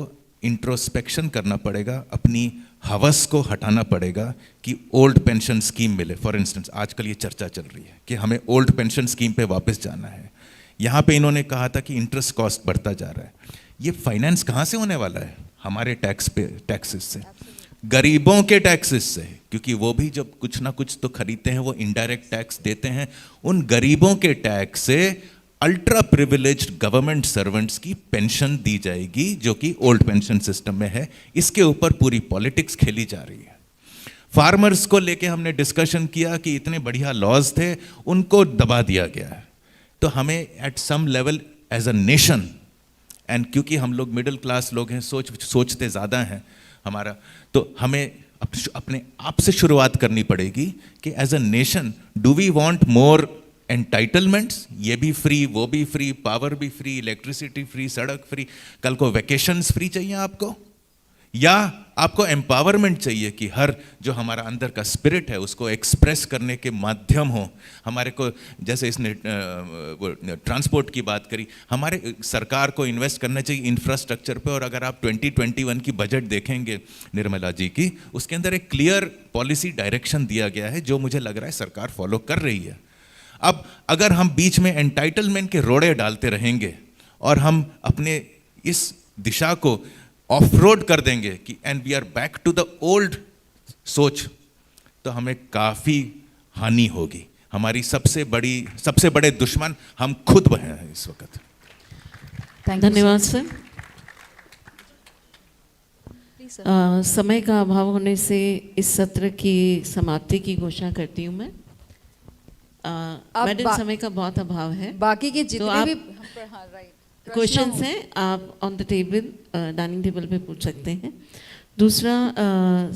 इंट्रोस्पेक्शन करना पड़ेगा, अपनी हवस को हटाना पड़ेगा कि ओल्ड पेंशन स्कीम मिले। फॉर इंस्टेंस आजकल ये चर्चा चल रही है कि हमें ओल्ड पेंशन स्कीम पे वापस जाना है। यहाँ पे इन्होंने कहा था कि इंटरेस्ट कॉस्ट बढ़ता जा रहा है। ये फाइनेंस कहाँ से होने वाला है? हमारे टैक्सेस से, गरीबों के टैक्सेस से, क्योंकि वो भी जब कुछ ना कुछ तो खरीदते हैं वो इनडायरेक्ट टैक्स देते हैं। उन गरीबों के टैक्स से अल्ट्रा प्रिविलेज्ड गवर्नमेंट सर्वेंट्स की पेंशन दी जाएगी, जो कि ओल्ड पेंशन सिस्टम में है। इसके ऊपर पूरी पॉलिटिक्स खेली जा रही है। फार्मर्स को लेके हमने डिस्कशन किया कि इतने बढ़िया लॉज थे, उनको दबा दिया गया है। तो हमें at some level as a nation, and क्योंकि हम लोग मिडिल क्लास लोग हैं, सोचते ज़्यादा हैं हमारा, तो हमें अपने आप से शुरुआत करनी पड़ेगी कि as a nation do we want more entitlements, ये भी फ्री, वो भी फ्री, पावर भी फ्री, इलेक्ट्रिसिटी फ्री, सड़क फ्री, कल को वैकेशंस फ्री चाहिए आपको, या आपको एम्पावरमेंट चाहिए कि हर जो हमारा अंदर का स्पिरिट है उसको एक्सप्रेस करने के माध्यम हो। हमारे को, जैसे इसने ट्रांसपोर्ट की बात करी, हमारे सरकार को इन्वेस्ट करना चाहिए इंफ्रास्ट्रक्चर पे। और अगर आप 2021 की बजट देखेंगे निर्मला जी की, उसके अंदर एक क्लियर पॉलिसी डायरेक्शन दिया गया है जो मुझे लग रहा है सरकार फॉलो कर रही है। अब अगर हम बीच में एंटाइटलमेंट के रोड़े डालते रहेंगे और हम अपने इस दिशा को ऑफ रोड कर देंगे कि and we are back to the old सोच, तो हमें काफ़ी हानि होगी। हमारी सबसे बड़े दुश्मन हम खुद हैं इस वक्त। धन्यवाद सर। समय का अभाव होने से इस सत्र की समाप्ति की घोषणा करती हूँ मैं। मैडम, समय का बहुत अभाव है। बाकी के जितने आप भी क्वेश्चंस हैं आप on the table, dining table पे पूछ सकते हैं। दूसरा,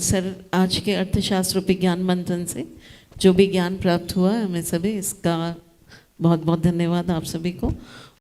सर आज के अर्थशास्त्र विज्ञान मंथन से जो भी ज्ञान प्राप्त हुआ हमें सभी, इसका बहुत बहुत धन्यवाद आप सभी को।